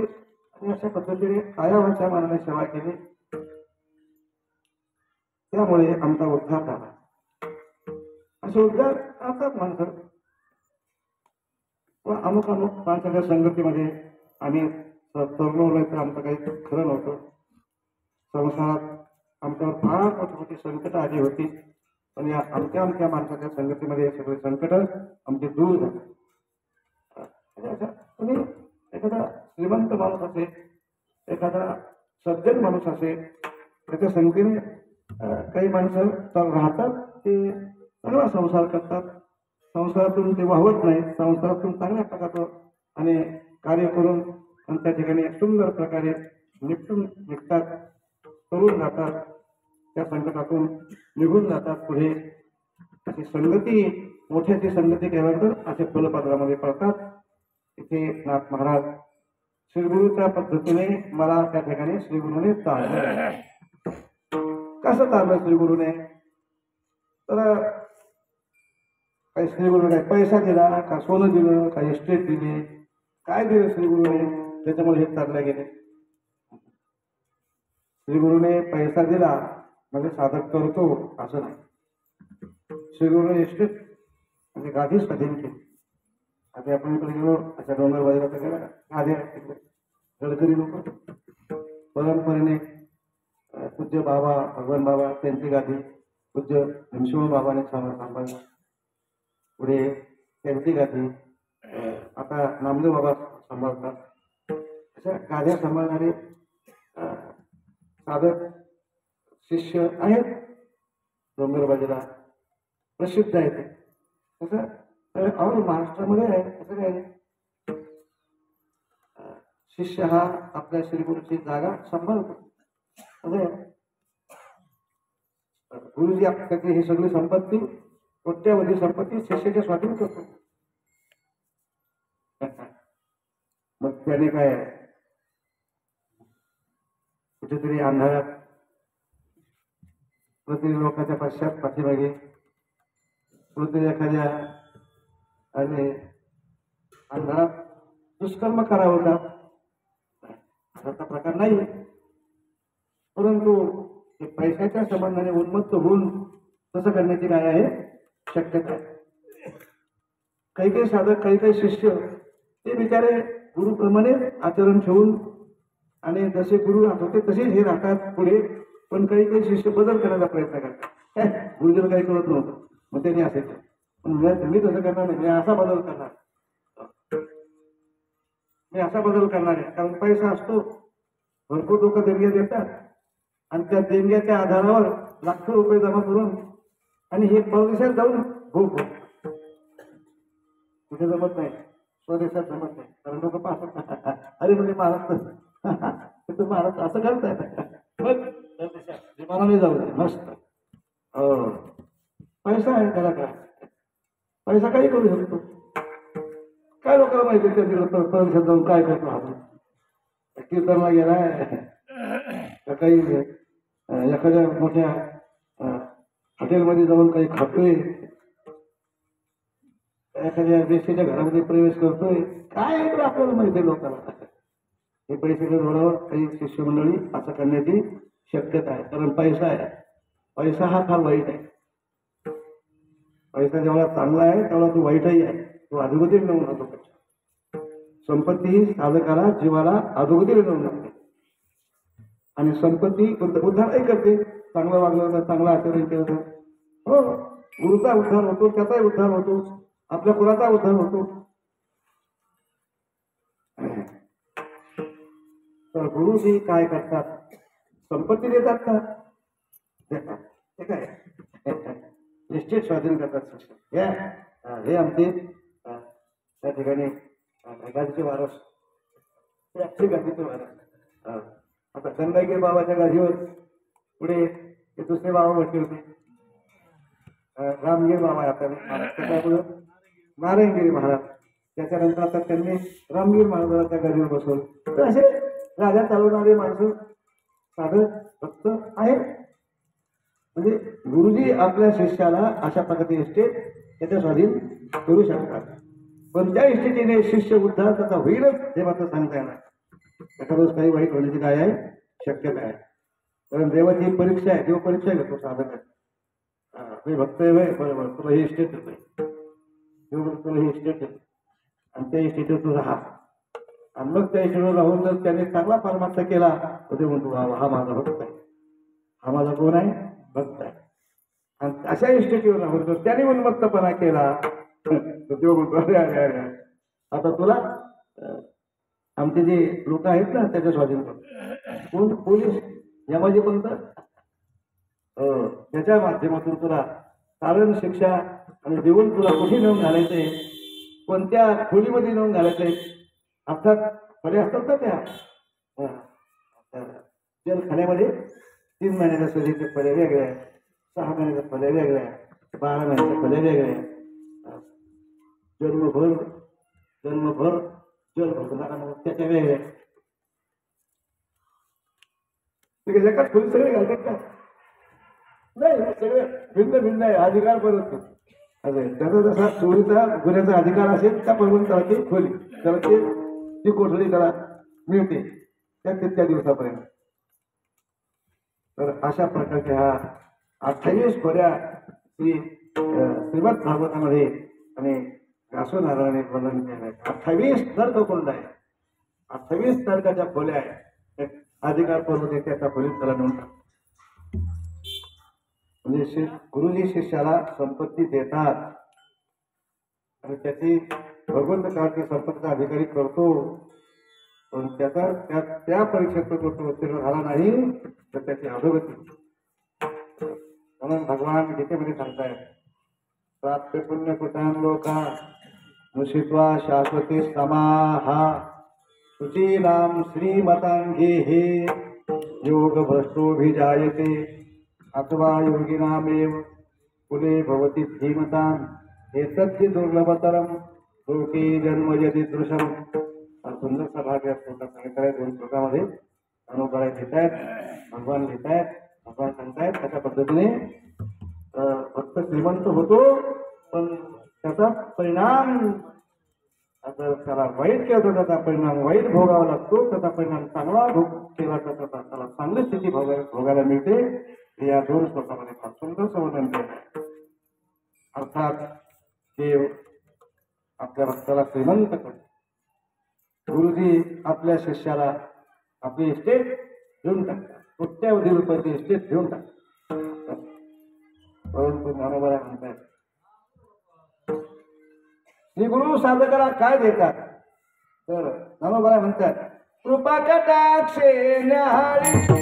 आणि अशा पद्धतीने कायावाच्या मानाने सेवा केली त्यामुळे आमचा उद्धार झाला असे उद्गार करतात माणसं. व अमुक अमुक माणसाच्या संगतीमध्ये आम्ही तरुण तर आमचं काही खरं नव्हतं, संसारात आमच्यावर फार मोठी मोठी संकट आली होती, पण या आमच्या आमच्या माणसाच्या संगतीमध्ये सगळे संकट आमचे दूर झाले. तुम्ही एखादा श्रीमंत माणूस असेल, एखादा सज्जन माणूस असेल, त्याच्या संगतीने काही माणसं तर राहतात, ते चांगला संसार करतात, संसारातून ते वाहवत नाही, संसारातून चांगल्या प्रकारचं आणि कार्य करून आणि त्या ठिकाणी सुंदर प्रकारे निपटून निघतात, करून जातात, त्या संकटातून निघून जातात पुढे. अशी संगती, मोठ्याची संगती केल्यानंतर असे फलपत्रामध्ये पडतात. इथे नाथ महाराज श्रीगुरूच्या पद्धतीने मला त्या ठिकाणी श्रीगुरूने तारलं. कसं तारलं श्रीगुरूने? तर काही श्रीगुरूने काय पैसा दिला का, सोनं दिलं का, इस्टेट दिली, काय दिलं श्रीगुरूने त्याच्यामुळे हे तारले गेले? श्रीगुरूने पैसा दिला म्हणजे साधक करतो असं नाही. श्रीगुरूने इस्टेट म्हणजे गादी स्वाधीन केली. आता आपण इकडे गेलो अशा डोंगर बाजूला गेला गादी गडकरी लोक परंपरेने पूज्य बाबा भगवान बाबा त्यांची गादी पूज्य भीमशिव बाबाने सांभाळली, पुढे त्यांची गादी आता नामदेव बाबा सांभाळतात. अशा गाद्या सांभाळणारे साधक शिष्य आहेत डोंगर बाजूला, प्रसिद्ध आहेत. तसं और महाराष्ट्रामध्ये आहे. असं काय शिष्य हा आपल्या श्रीगुरूची जागा सांभाळतो. म्हणजे गुरुजी आपल्याची ही सगळी संपत्ती, कोट्यावधी संपत्ती शिष्याच्या स्वाधीन करतो. मग त्याने काय कुठेतरी अंधारात प्रति लोकांच्या पश्चात पाठीमागे कुठेतरी एखाद्या आणि अंधारात दुष्कर्म करावं का, असा प्रकार नाही. परंतु पैशाच्या संबंधाने उन्मत्त होऊन तसं करण्याची काय आहे शक्यता आहे. काही काही साधक, काही काही शिष्य ते बिचारे गुरुप्रमाणे आचरण ठेवून आणि जसे गुरु राहत होते तसेच हे राहतात पुढे. पण काही काही शिष्य बदल करायचा प्रयत्न करतात. गुरुजीला काही कळत नव्हतं मग त्यांनी असायचं, पण मी तसं करणार नाही, मी असा बदल करणार, मी असा बदल करणार आहे. कारण पैसा असतो, भरपूर लोक देणग्या देतात आणि त्या देणग्याच्या आधारावर लाखो रुपये जमा करून आणि हे परदेशात जाऊन भोग कुठे जमत नाही, स्वदेशात जमत नाही. कारण लोक पाहतात अरे म्हणजे महाराज तू महाराज असं करताय, मग विमानाने जाऊ दे मस्त. पैसा आहे त्याला काय, पैसा काही करू शकतो. काय लोकांना माहिती त्या परदेशात जाऊन काय करतो आपण, कीर्तनला गेलाय का काही एखाद्या मोठ्या हॉटेलमध्ये जाऊन काही खातोय, एखाद्या व्यक्तीच्या घरामध्ये प्रवेश करतोय, काय आपल्याला माहिती लोकांना. हे पैशाच्या जोरावर काही शिष्यमंडळी असं करण्याची शक्यता आहे. कारण पैसा आहे, पैसा हा फार वाईट आहे. पैसा जेवढा चांगला आहे तेवढा तो वाईटही आहे. तो अधोगतीला नेऊन जातो. संपत्ती ही साधकाला जीवाला अधोगतीला नेऊन जाते आणि संपत्ती उद्धारही करते. चांगलं वागलं तर, चांगलं आचरण केलं तर हो गुरुचा उद्धार होतो, त्याचाही उद्धार होतो, आपल्या कुलाचा उद्धार होतो. तर गुरुजी काय करतात? संपत्ती देतात का? देतात. ते काय निश्चित स्वाधीन करतात शिष्य. हे आमचे त्या ठिकाणी गादीचे वारस, हे आमचे गादीचे वारस. आता चंदाईगिरी बाबाच्या गादीवर पुढे ते दुसरे बाबा म्हटले होते, रामगिरी बाबा आहे आपल्याला, त्याच्यापुढे नारायणगिरी महाराज, त्याच्यानंतर आता त्यांनी रामगिरी महाराजाला त्या गादीवर बसवलं. तर असे राजा चालवणारे माणसं साधक भक्त आहेत. म्हणजे गुरुजी आपल्या शिष्याला अशा प्रकारचे इष्टेट त्याच्या स्वाधीन करू शकतात. पण त्या इष्टेटीने शिष्य उद्धार त्याचा होईलच हे मात्र सांगता येणार. एखादं काही वाईट होण्याची काय आहे शक्यता आहे. कारण देवाची परीक्षा आहे, देव परीक्षा घेतो साधक आहे. भक्त आहे बरोबर, तुला ही इस्टेट देतोय, तुला ही इस्टेट देतो आणि त्या इस्टेटवर तू राहा. आणि मग त्या इस्टेटवर राहून जर त्याने चांगला परमार्थ केला तर ते म्हणतो हा माझा भक्त आहे, हा माझा कोण आहे भक्त आहे. आणि अशा इस्टेटीवर राहून जर त्याने उन्मत्तपणा केला तर देव म्हणतो अरे अरे अरे आता तुला आमचे जे लोक आहेत ना त्याच्या स्वाधीन करतो. कोण? पोलीस यमाजीपर्यंत त्याच्या माध्यमातून तुला कारण शिक्षा आणि देऊन तुला कुठे नेऊन घालायचंय, कोणत्या खोलीमध्ये नेऊन घालायचंय. अर्थात फळे असतात ना त्या जेलखान्यामध्ये 3 महिन्याच्या सजेचे फळे वेगळे आहे, 6 महिन्याचे फळे वेगळे आहे, 12 महिन्याचे फळे वेगळे आहे. जन्मभर जल भरतो त्याच्या वेगळे. एकाच खोली सगळे घालतात का? नाही, सगळे भिन्न भिन्न आहे. अधिकार परत त्याचा जसा चोरीचा गुन्ह्याचा अधिकार असेल त्याप्रमाणे त्याला ती खोली, त्याला ती कोठडी त्याला मिळते त्या दिवसापर्यंत. तर अशा प्रकारच्या ह्या 28 खोऱ्या श्रीमद भागवतामध्ये आणि व्यासनारायणाने वर्णन केलं आहे. 28 नरककुंड आहे, 28 नरकाच्या खोल्या आहेत. अधिकार पर्वत आहे त्याच्या खोलीत त्याला नेऊन टाकतो. म्हणजे गुरुजी शिष्याला संपत्ती देतात आणि त्याची भगवंत काळाची संपत्तीचा अधिकारी करतो. पण त्याचा त्या परीक्षेत तो उत्तीर्ण झाला नाही तर त्याची अधोगती. म्हणून भगवान गीतेमध्ये सांगतायत प्राप्य पुण्य कृतान लोका नुषित्वा शाश्वती समाहा शुचीनाम श्रीमतांगे हे योग भ्रष्टोभिजायते अथवा योगिनामेव कुले भवती धीमतां एतद्धि दुर्लभतरम लोके जन्म यदि दृशम. सुंदरसा भाग या श्लोकात सांगितला आहे. 2 श्लोकामध्ये अनुभव देत आहेत, भगवान लिहित आहेत, भगवान सांगतायत. त्याच्या पद्धतीने फक्त श्रीमंत होतो पण त्याचा परिणाम आता त्याला वाईट केला तर त्याचा परिणाम वाईट भोगावा लागतो, त्याचा परिणाम चांगला भोग केला तर त्याला चांगली स्थिती भोगायला मिळते. या 2 श्लोकामध्ये फार सुंदर संवर्धन केलं आहे. अर्थात देव आपल्या भक्ताला श्रीमंत करतो. गुरुजी आपल्या शिष्याला आपली इस्टेट देऊन टाकतात, कोट्यावधी रुपयाची इस्टेट देऊन टाकतात. परंतु ज्ञानोबा म्हणतात श्री गुरु साधकाला काय देतात? तर ज्ञानोबा म्हणतात कृपा कटाक्षे न्याहाळी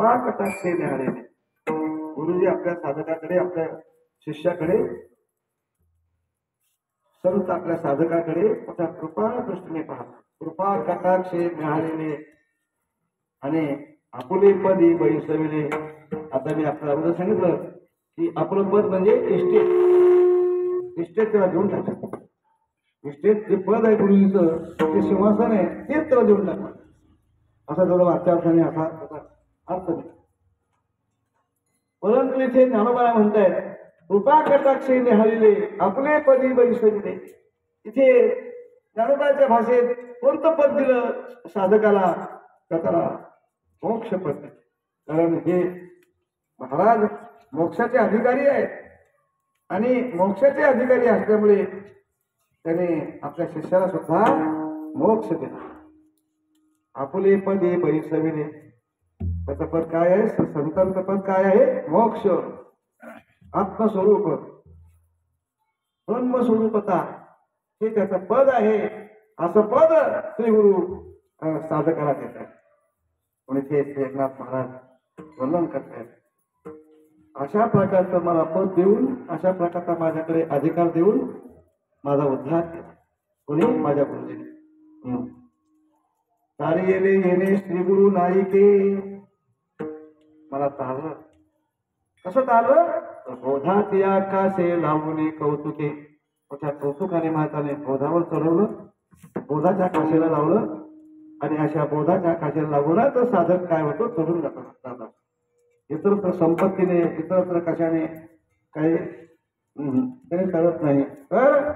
कृपा कटाक्षे न्याहाळले. गुरुजी आपल्या साधकाकडे, आपल्या शिष्याकडे, संत आपल्या साधकाकडे मोठ्या कृपा दृष्टीने पाहतात. कृपा कटाक्षे न्याहाळले आणि आपुले पदी बैसविले. आता मी आपल्या अगोदर सांगितलं की आपलं पद म्हणजे इस्टेट. इस्टेट त्याला देऊन टाकतात. इस्टेट जे पद आहे गुरुजीचं, ते सिंहासन आहे, तेच त्याला देऊन टाकतात. असा थोडा वाच्या अर्थाने असा अर्थ नाही. परंतु इथे ज्ञानोबा म्हणतायत कृपा कटाक्षे न्याहाळले आपले पदी बैसविले. इथे ज्ञानोबाच्या भाषेत कोणतं पद दिलं साधकाला? त्याला मोक्ष पद. कारण हे महाराज मोक्षाचे अधिकारी आहेत आणि मोक्षाचे अधिकारी असल्यामुळे त्याने आपल्या शिष्याला सुद्धा मोक्ष दिला. आपुले पदे बैसविले. त्याचं पद काय आहे? संतांचं पद काय आहे? मोक्ष, आत्मस्वरूप, ब्रह्मस्वरूपता, हे त्याचं पद आहे. असं पद श्री गुरु साधकाला देतात. म्हणून ते एकनाथ महाराज वर्णन करतात. अशा प्रकारचं मला पद देऊन, अशा प्रकारचा माझ्याकडे अधिकार देऊन माझा उद्धार केला. कोणी? माझ्या गुरुजीने. तारियेले येणे श्री गुरु नाईके. मला तारलं. कसं तारलं? बोधात आकाशे लावणे कौतुके. मोठ्या कौतुकाने महाराजाने बोधावर चढवलं, बोधाच्या काशेला लावलं आणि अशा बोधाच्या काशेला लागून तर साधक काय होतो? चढून जातात. इतरत्र संपत्तीने, इतरत्र कशाने काही त्याने कळत नाही. तर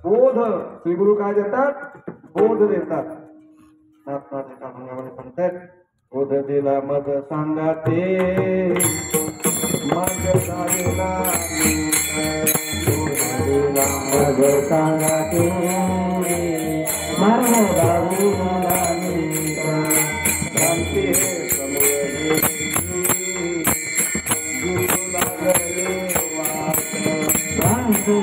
बोध श्री गुरु काय देतात? बोध देतात. एका भागामध्ये म्हणतात बोध दिला मग सांगा ते मग सांगितला. बोध दिला मग सांगा ते मर्म दारूला क्रांती समोर गुरु लागले वाट. क्रांती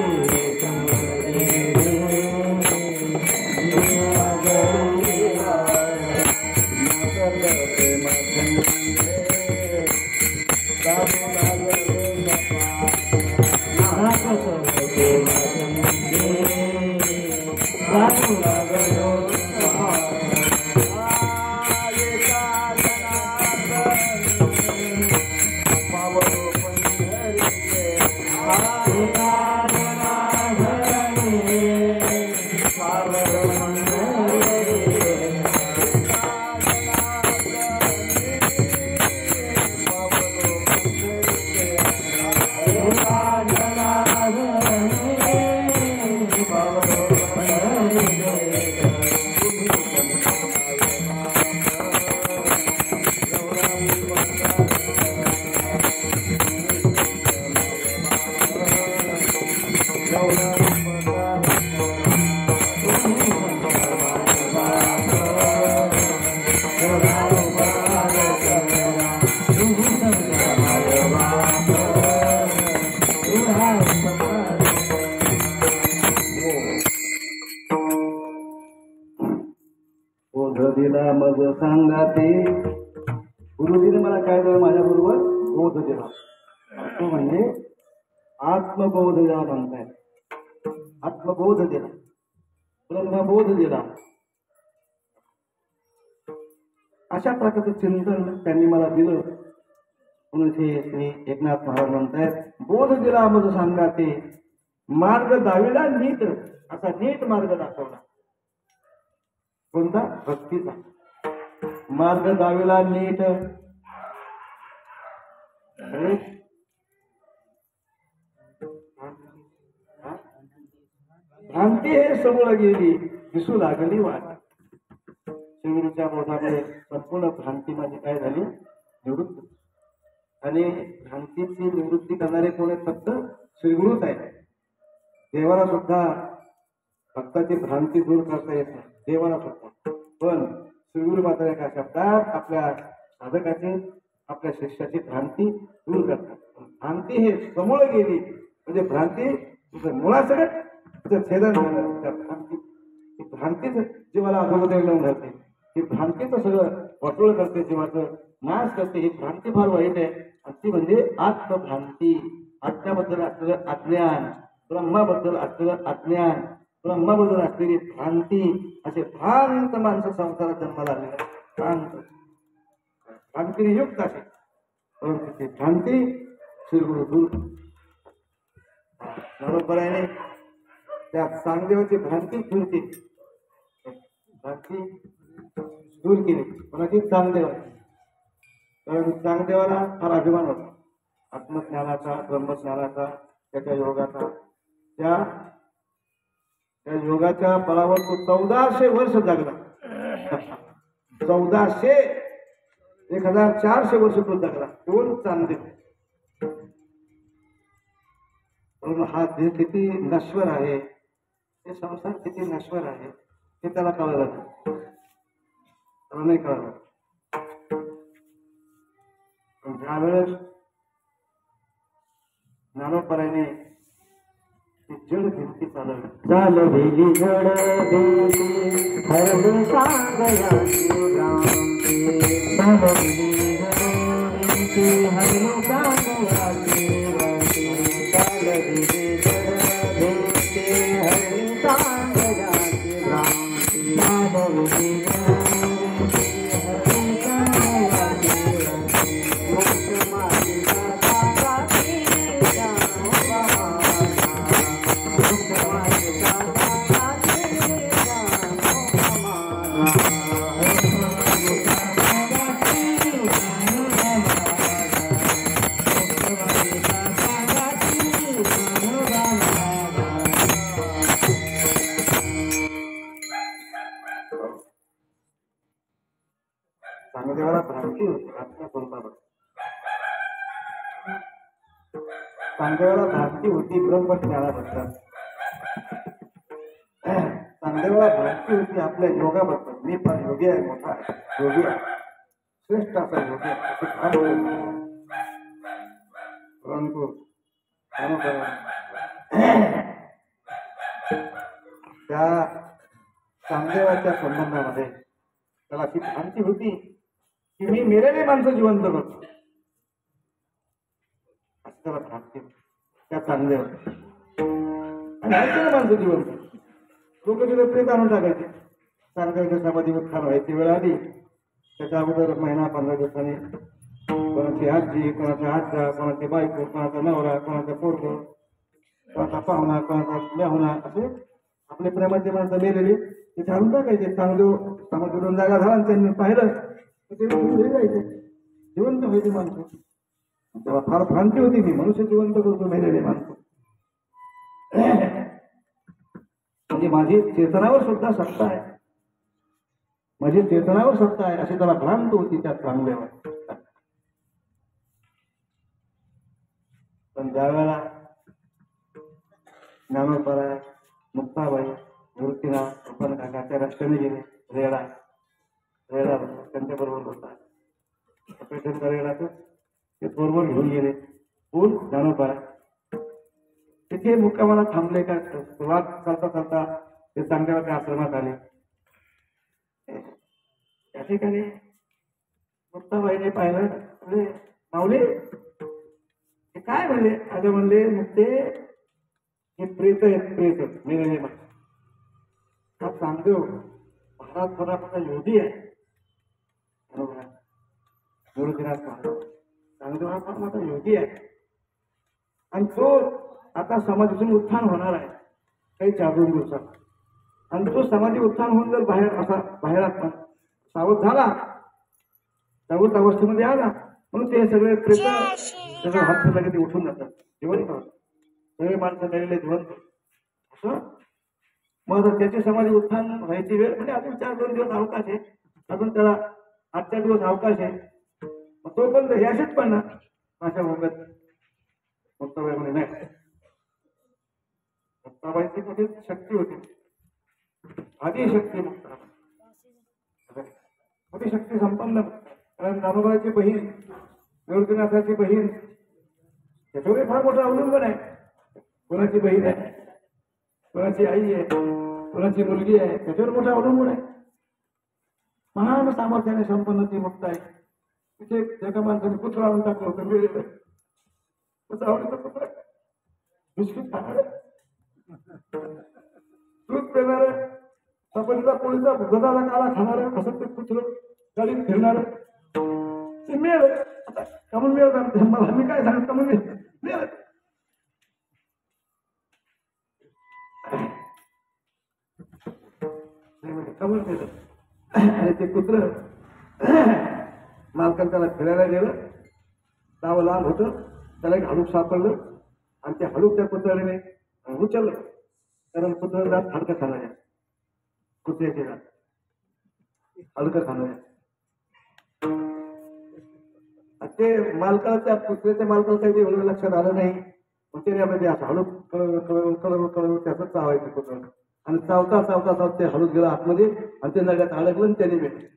दिला मग सांगा ते. गुरुजीने मला काय दिलं? माझ्या बरोबर बोध दिला. तो म्हणजे आत्मबोध ज्याला म्हणताय. आत्मबोध दिला, ब्रह्मबोध दिला. अशा प्रकारचं चिंतन त्यांनी मला दिलं. म्हणून इथे श्री एकनाथ महाराज म्हणतायत बोध दिला मग सांगा ते मार्ग दाविला नीट. असा नीट मार्ग दाखवला. कोणता? भक्तीचा मार्ग दाविला नीट. भ्रांती हे समोर गेली दिसू लागली वाट. श्रीगुरूच्या बोधामुळे संपूर्ण भ्रांती माझी काय झाली? निवृत्त. आणि भ्रांतीची निवृत्ती करणारे कोण आहेत? फक्त श्रीगुरूच आहे. देवाला सुद्धा भक्ताची भ्रांती दूर करता येत नाही, देवाला सुद्धा. पण श्रीगुरु मात्र एका शब्दात आपल्या साधकाची, आपल्या शिष्याची भ्रांती दूर करतात. भ्रांती हे समूळ गेली म्हणजे भ्रांती मुळासकट छेदन झालं. त्या भ्रांतीच जीवाला अधोगती लावून घालते. ही भ्रांतीचं सगळं वाटोळ करते, जीवाचं नाश करते. ही भ्रांती फार वाईट आहे. आणि ती म्हणजे आत्मभ्रांती. आत्म्याबद्दल असलेलं अज्ञान, ब्रह्माबद्दल असलेलं अज्ञान, ब्रह्माबद्दल असलेली भ्रांती, असे भ्रांत माणसं संसारात जन्माला आलेले आहेत. भ्रांत, भ्रांतीने युक्त असे. परंतु ती भ्रांती श्रीगुरु दूर बरोबराने त्या चांगदेवाची भ्रांती दूर केली. भ्रांती दूर केली कोणाची? चांगदेवाची. कारण चांगदेवाला फार अभिमान होता आत्मज्ञानाचा, ब्रह्मज्ञानाचा, त्याच्या योगाचा. त्या योगाच्या बळावर तो 1400 वर्ष जगला. 1400, 1400 वर्ष तो जगला. दोन चांगदेव. म्हणून हा देह किती नश्वर आहे, हे संसार किती नश्वर आहे, हे त्याला कळलं नाही. त्याला नाही कळलं. पण ज्यावेळेस ज्ञानोबराने जड भिंती चालवली, चालविली जड भिंती हरली सांगयाची भ्रांती. चालविली जड भिंती हरली सांगयाची भ्रांती. चालविली जड भिंती हरली सांगयाची भ्रांती. चालविली जड भिंती हरली सांगयाची भ्रांती. मुक्त मार्गिका सांगाती ज्ञानोबा. चांगदेवाला भ्रांती होती आत्मस्वरूपाबद्दल. चांगदेवाला भ्रांती होती ब्रह्मज्ञानाबद्दल. चांगदेवाला भ्रांती होती आपल्या योगाबद्दल. मी पण योगी आहे, मोठा आहे, योगी आहे, श्रेष्ठ असा योगी आहे. परंतु त्या चांगदेवाच्या संबंधामध्ये त्याला अशी भ्रांती होती की मी मेलेली माणसं जिवंत करतो, असं त्याला भ्रांती होती त्या चांगदेवा. आणि ऐकलेली माणसं जिवंत लोक तिथे प्रेत आणून टाकायचे. चांगदेवाच्या समाधी उत्थान व्हायची वेळ आली, त्याच्या अगोदर महिना 15 दिवसांनी कोणाची आजी, कोणाचा आजा, कोणाची बायको, कोणाचा नवरा, कोणाचा पोरगो, कोणाचा पाहुणा, कोणाचा मेहुणा, असे आपले प्रेमाचे माणसं मेलेली तिथे आणून टाकायचे. चांगदेव समाधीवरून जागा झाला आणि त्यांनी पाहिलं ते जायचे, जिवंत व्हायचे माणसं. तेव्हा फार भ्रांती होती मी मनुष्य जिवंत करतो मेलेले माणसं. म्हणजे माझी चेतनावर सुद्धा सत्ता आहे, माझी चेतनावर सत्ता आहे, अशी त्याला भ्रांत होती त्या चांगदेवावर. पण ज्यावेळेला ज्ञानोबराय, मुक्ताबाई, मूर्तीनाथ, आपण काकाच्या रस्त्याने गेले, रेडा त्यांच्या बरोबर होता. पेशंटचा रेडाचं ते बरोबर घेऊन गेले. कोण? ज्ञानोबराय. तिथे मुक्कामाला थांबले का सुरुवात चालता चालता ते चांगदेवाच्या आश्रमात आले. त्या ठिकाणी मुक्ताबाईने पाहिलं, म्हणजे माऊली हे काय म्हणले? अगं म्हणले मुक्ते, हे प्रेत आहेत, प्रेत मेलेले माणसं. हा चांगदेव महाराज बरापचा योगी आहे. बरोबर आहे. गुरुदिनाथ महाराज चांगदेव हा फार मोठा योगी आहे. आणि तो आता समाधीतून उत्थान होणार आहे काही 4-2 दिवसात. आणि तो समाधी उत्थान होऊन जर बाहेर सावध झाला, सावध अवस्थेमध्ये आला, म्हणून ते सगळे प्रेत त्याचा हात फिरला की ते उठून जातात, जिवंत होतात. सगळे माणसं मेलेले जिवंत असं. मग त्याची समाधी उत्थान व्हायची वेळ म्हणजे अजून 4-2 दिवस अवकाश आहे. अजून त्याला 8-4 दिवस अवकाश आहे. मग तो पण हे असेच पण ना माझ्या भोगत मुक्ताबाई म्हणे नाही. मुक्ताबाईची कुठे शक्ती होती, आधी शक्ती मुक्ताबाई मोठी शक्ती संपन्न. कारण ज्ञानोबाची बहीण, निवृत्तीनाथाची बहीण, त्याच्यावर फार मोठं अवलंबन आहे. कोणाची बहीण आहे, कोणाची आई आहे, कोणाची मुलगी आहे, त्याच्यावर मोठं अवलंबून आहे. महान सामर्थ्याने संपन्न ती मुक्त आहे. तिथे एका माणसाने पुत्र आणून टाकलं होतं वेळेत. त्याचा आवडीचा पुत्र बिस्किट खाणार, दूध पेणार, सफरीचा पोळीचा गदाला काला खाणार, असं ते पुत्र गाडीत फिरणार. ते मिळेल आता कमून मिळत मला मी काय सांगतो कमून मिळेल. कमून मिळत आणि ते कुत्र मालकाने त्याला फिरायला गेलं. नाव लांब होतं, त्याला एक हलूक सापडलं आणि ते हलूक त्या कुत्र्याने उचललं. कारण कुत्र्याला दात हलकं खाणार आहे, कुत्र्याचे दात हलकं खाणार आहे. ते मालकाला त्या कुत्र्याच्या मालकाला काही एवढं लक्षात आलं नाही. मग त्याने असं हळूक कळव त्याचं चावायचं कुत्रं आणि चावता चावता चावता ते हळूच गेलं आतमध्ये आणि ते नगात अडकलं आणि त्याने भेटलं.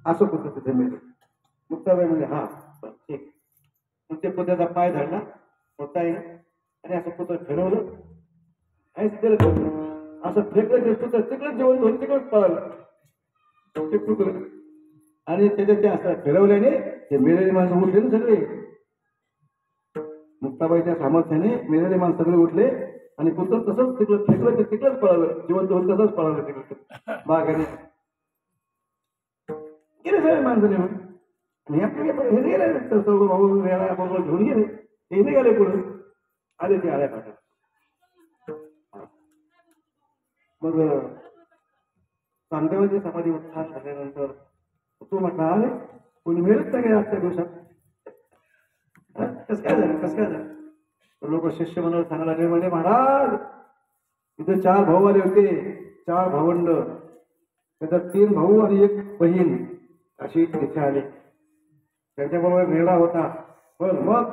असं कुत्र तिथे मिळेल. मुक्ताबाई म्हणजे हा ठीक. मग ते कुत्र्याचा पाय धरला मोठा आहे आणि असं कुत्र फिरवलं असं फेकलं ते कुत्र तिकडे जेवण धुवून तिकडेच पळालं ते कुत्र. आणि त्याच्या ते असं फिरवल्याने ते मेलेले माणसं उठले ना सगळे. मुक्ताबाईच्या सामर्थ्याने मेलेले माणसं सगळे उठले आणि कुत्र तसंच तिकडे फेकलं ते तिकडेच पळालं. जेवण धुवून तसंच पळालं तिकडे बागाने गेले सगळे माणसं निघून. आणि आपले हे गेले सर्व भाऊ बरोबर घेऊन गेले. हे निघाले पुढे आले ते आल्या पाठा. मग चांदेवाची समाधी उत्थान झाल्यानंतर तो म्हटला अरे कोणी मिळत नाही आजच्या दिवसात. कसं काय झालं कसं काय झालं. लोक शिष्य म्हणून सांगायला लागले म्हणजे महाराज इथे 4 भाऊ आले होते, 4 भावंड, त्याच्यात 3 भाऊ आणि 1 बहीण अशी तिथे आले. त्यांच्याबरोबर मेळा होता. पण मग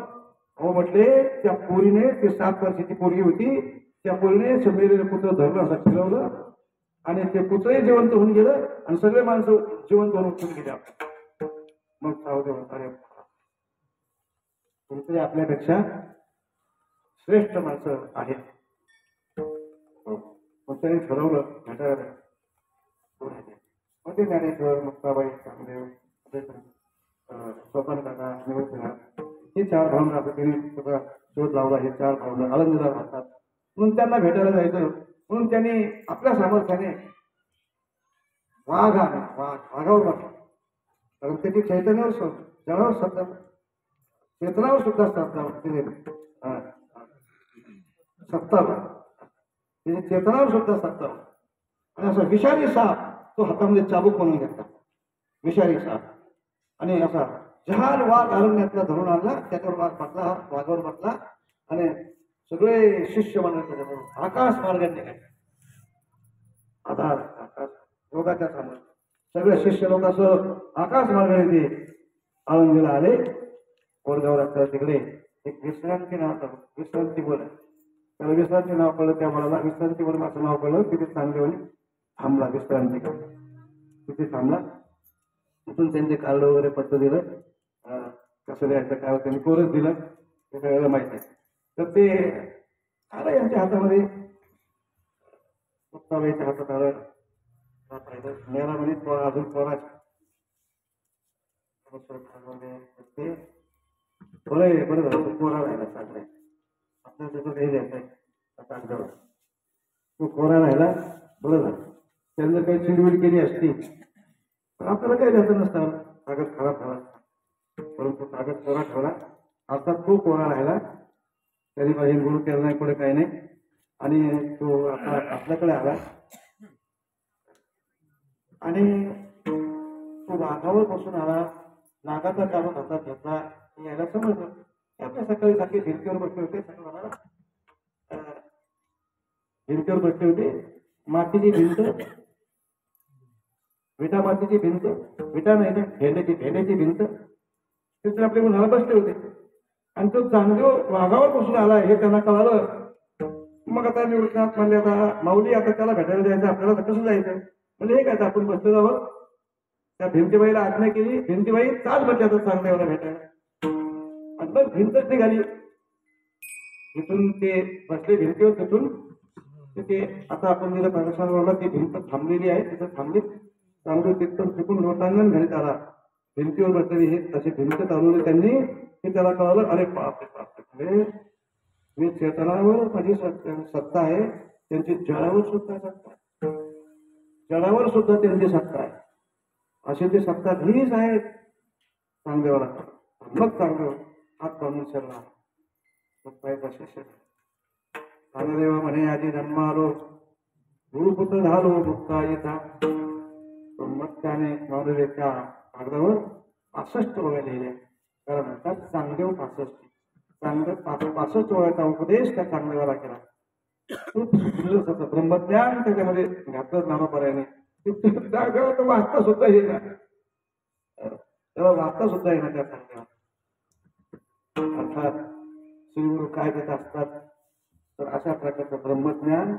अहो म्हटले त्या पोरीने ते 7 वर्षाची पोरगी होती त्या पोरीने शंभरीने पुत्र धरलं असं फिरवलं आणि ते पुत्रही जिवंत होऊन गेलं आणि सगळे माणसं जिवंत होऊन उठून गेले. मग सावदेव अरे कोणतरी आपल्यापेक्षा श्रेष्ठ माणसं आहेत. मग त्यांनी ठरवलं भेटायला. मग ते ज्ञानेश्वर मुक्ताबाई चांगदेव सोपान काका निवडला हे 4 भावना असं त्यांनी स्वतः शोध लावला. हे 4 भावना आळंदीला राहतात म्हणून त्यांना भेटायला जायचं. म्हणून त्यांनी आपल्या सामर्थ्याने वाघावर बसला. कारण त्याची चैतन्यावर जळावर सत्ता चेतनावर सुद्धा सत्ता त्याची चेतनावर सुद्धा सत्ता. आणि असा विषारी साप तो हातामध्ये चाबूक म्हणून घेतला. विषारी साप आणि असा जहाल वाघ अरण्यातला धरून आणला. त्याच्यावर वाघ बसला, वाघावर बसला आणि सगळे शिष्य म्हणून त्याच्याबरोबर आकाश मार्गाने काय आधार आकाश योगाच्या समोर सगळे शिष्य लोक असं आकाश मार्गाने ते आळंदीला आले. कोरगाव रस्त्यावर तिकडे एक विश्रांती नाव विश्रांती बोल त्याला विश्रांती नाव पडलं. त्या मुलाला विश्रांती बोल असं नाव पडलं. तिथे चांगले थांबला विश्रांती तिथे थांबला. तिथून त्यांचे कार्ड वगैरे पत्र दिलं. कसं द्यायचं काय त्यांनी कोरच दिलं ते सगळ्याला माहिती आहे. तर ते आलं यांच्या हातामध्ये मुक्ताबाईच्या हातात आलं. मेला म्हणे अजून पोराचे बरं झालं कोरा राहिला चांगला. आपल्याला त्याचं काही द्यायचं तो कोरा राहिला बरं झालं. त्यांना काही चिडविड केली असती तर आपल्याला काही द्यायचं नसतं. कागद खराब झाला परंतु कागद कोरा ठेवला. अर्थात तो कोरा राहिला. त्यांनी माझी गुरु केला नाही पुढे काही नाही. आणि तो आता आपल्याकडे आला आणि तो वाघावर बसून आला. नागाचा कागद हातात घेतला. यायला समजलं की आपल्या सकाळी सारखे भिंतीवर बसले होते. भिंतीवर बसले होते. मातीची भिंत विटा मातीची भिंत विटा नाही ना भेंड्याची भिंत तिथे आपले गुन्हाला बसले होते. आणि तो चांगदेव वाघावर बसून आला हे त्यांना कळालं. मग आता निवडतात म्हणले आता माऊली आता त्याला भेटायला जायचं आपल्याला तर कसं जायचं म्हणजे हे काय आपण बसलो जावं. त्या भिंतीबाईला आज्ञा केली. भिंतीबाई चाल म्हटल्या तर चांगदेवाला भेटायला आणि मग भिंतच निघाली. इथून ते बसले भिंतीवर तिथून ते आता आपण जिथं प्रदर्शनाला ती भिंत थांबलेली आहे तिथं थांबली तांदूळ तिथून तिकून लोटांगण घरी आला भिंतीवर बसलेली हे तसे भिंत चालवले त्यांनी ते त्याला कळलं अरे बापरे बापरे मी चेतनावर माझी सत्ता आहे त्यांची जळावर सुद्धा सत्ता आहे जळावर सुद्धा त्यांची सत्ता आहे अशी ती सत्ता धीच आहे चांगदेवाला मग चांगदेव हात बांधून शरला शिष्य चांगदेवा म्हणे आधी जन्मालो गुरुपुत्र झालो मुक्ता येता मग त्याने नॉर्वेच्या कागदावर 65 ओव्या लिहिल्या कारण म्हणतात चांगदेव 65 ओव्याचा उपदेश त्या चांगदेवाला केला खूप सुंदर ब्रह्मज्ञान त्याच्यामध्ये घातलं ज्ञानोपर्याने वाचता सुद्धा येणार त्याला वाचता सुद्धा येणार त्या चांगदेवा अर्थात श्रीगुरु काय देत असतात तर अशा प्रकारचं ब्रह्मज्ञान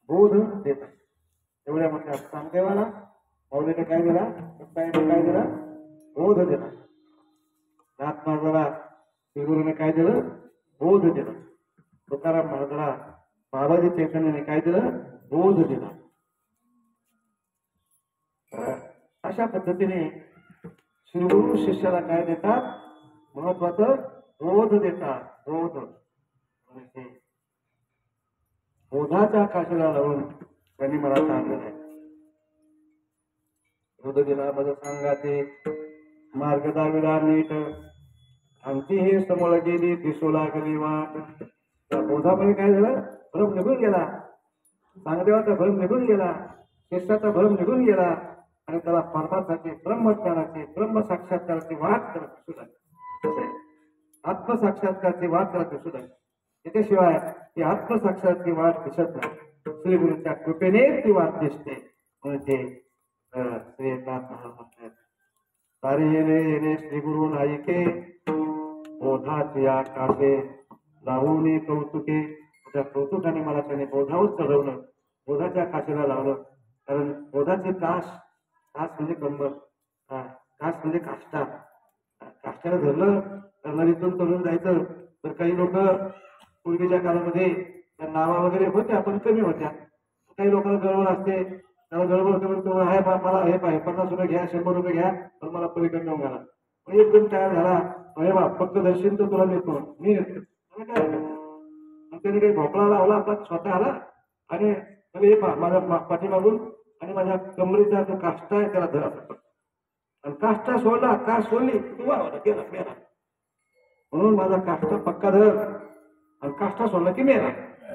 बोध देतात एवढ्या मोठ्या चांगदेवाला मौलीने काय दिला काय दिला बोध दिला नाथ महाराजाला श्रीगुरूने काय दिलं बोध दिला तुकाराम महाराजाला बाबाजी चैतन्याने काय दिलं बोध दिला अशा पद्धतीने श्रीगुरु शिष्याला काय देतात महत्वाचं बोध देतात बोध बोधाच्या काशीला लावून त्यांनी मला सांगितलं आहे बोध दिला मज सांगाते मार्ग दाविला नीट आमची हे समोर गेली दिसू लागली वाट त्या बोधामुळे काय झालं भ्रम निघून गेला चांगदेवाचा भ्रम निघून गेला शिष्याचा भ्रम निघून गेला आणि त्याला परमार्थाची ब्रह्मज्ञानाची ब्रह्मसाक्षात्काराची वाट करत सुद्धा आत्मसाक्षात्काराची वाट करत सुद्धा त्याच्याशिवाय ती आत्मसाक्षात्काराची वाट दिसत नाही श्रीगुरूंच्या कृपेने ती वाट दिसते म्हणून ते श्री एकनाथ महाराज म्हणतात सारे येणे श्रीगुरु नायिके बोधाची आकाशे लावून कौतुके त्या कौतुकाने मला त्याने बोधावर चढवलं बोधाच्या काशीला लावलं कारण बोधाचे काश म्हणजे कंबर काश म्हणजे काष्टा काष्टाला धरलं तर नदीतून तरुण जायचं तर काही लोक पूर्वीच्या काळामध्ये त्या नावा वगैरे होत्या पण कमी होत्या काही लोकांना गळवण असते त्याला गळवण होते म्हणतो आहे मला हे पाहिजे 50 रुपये घ्या 100 रुपये घ्या तर मला पलीकडे नेऊन घाला एकदम तयार झाला अरे बा फक्त दर्शन तर तुला देतो मी काय त्याने काही भोपळा लावला आपला स्वतः आला आणि हे पहा माझ्या पाठीमागून आणि माझ्या कमरेचा जो काष्टा आहे त्याला धरा आणि काष्टा सोडला कास सोडली गेला मेला म्हणून माझा काष्टा पक्का धर आणि काष्टा सोडला की मेला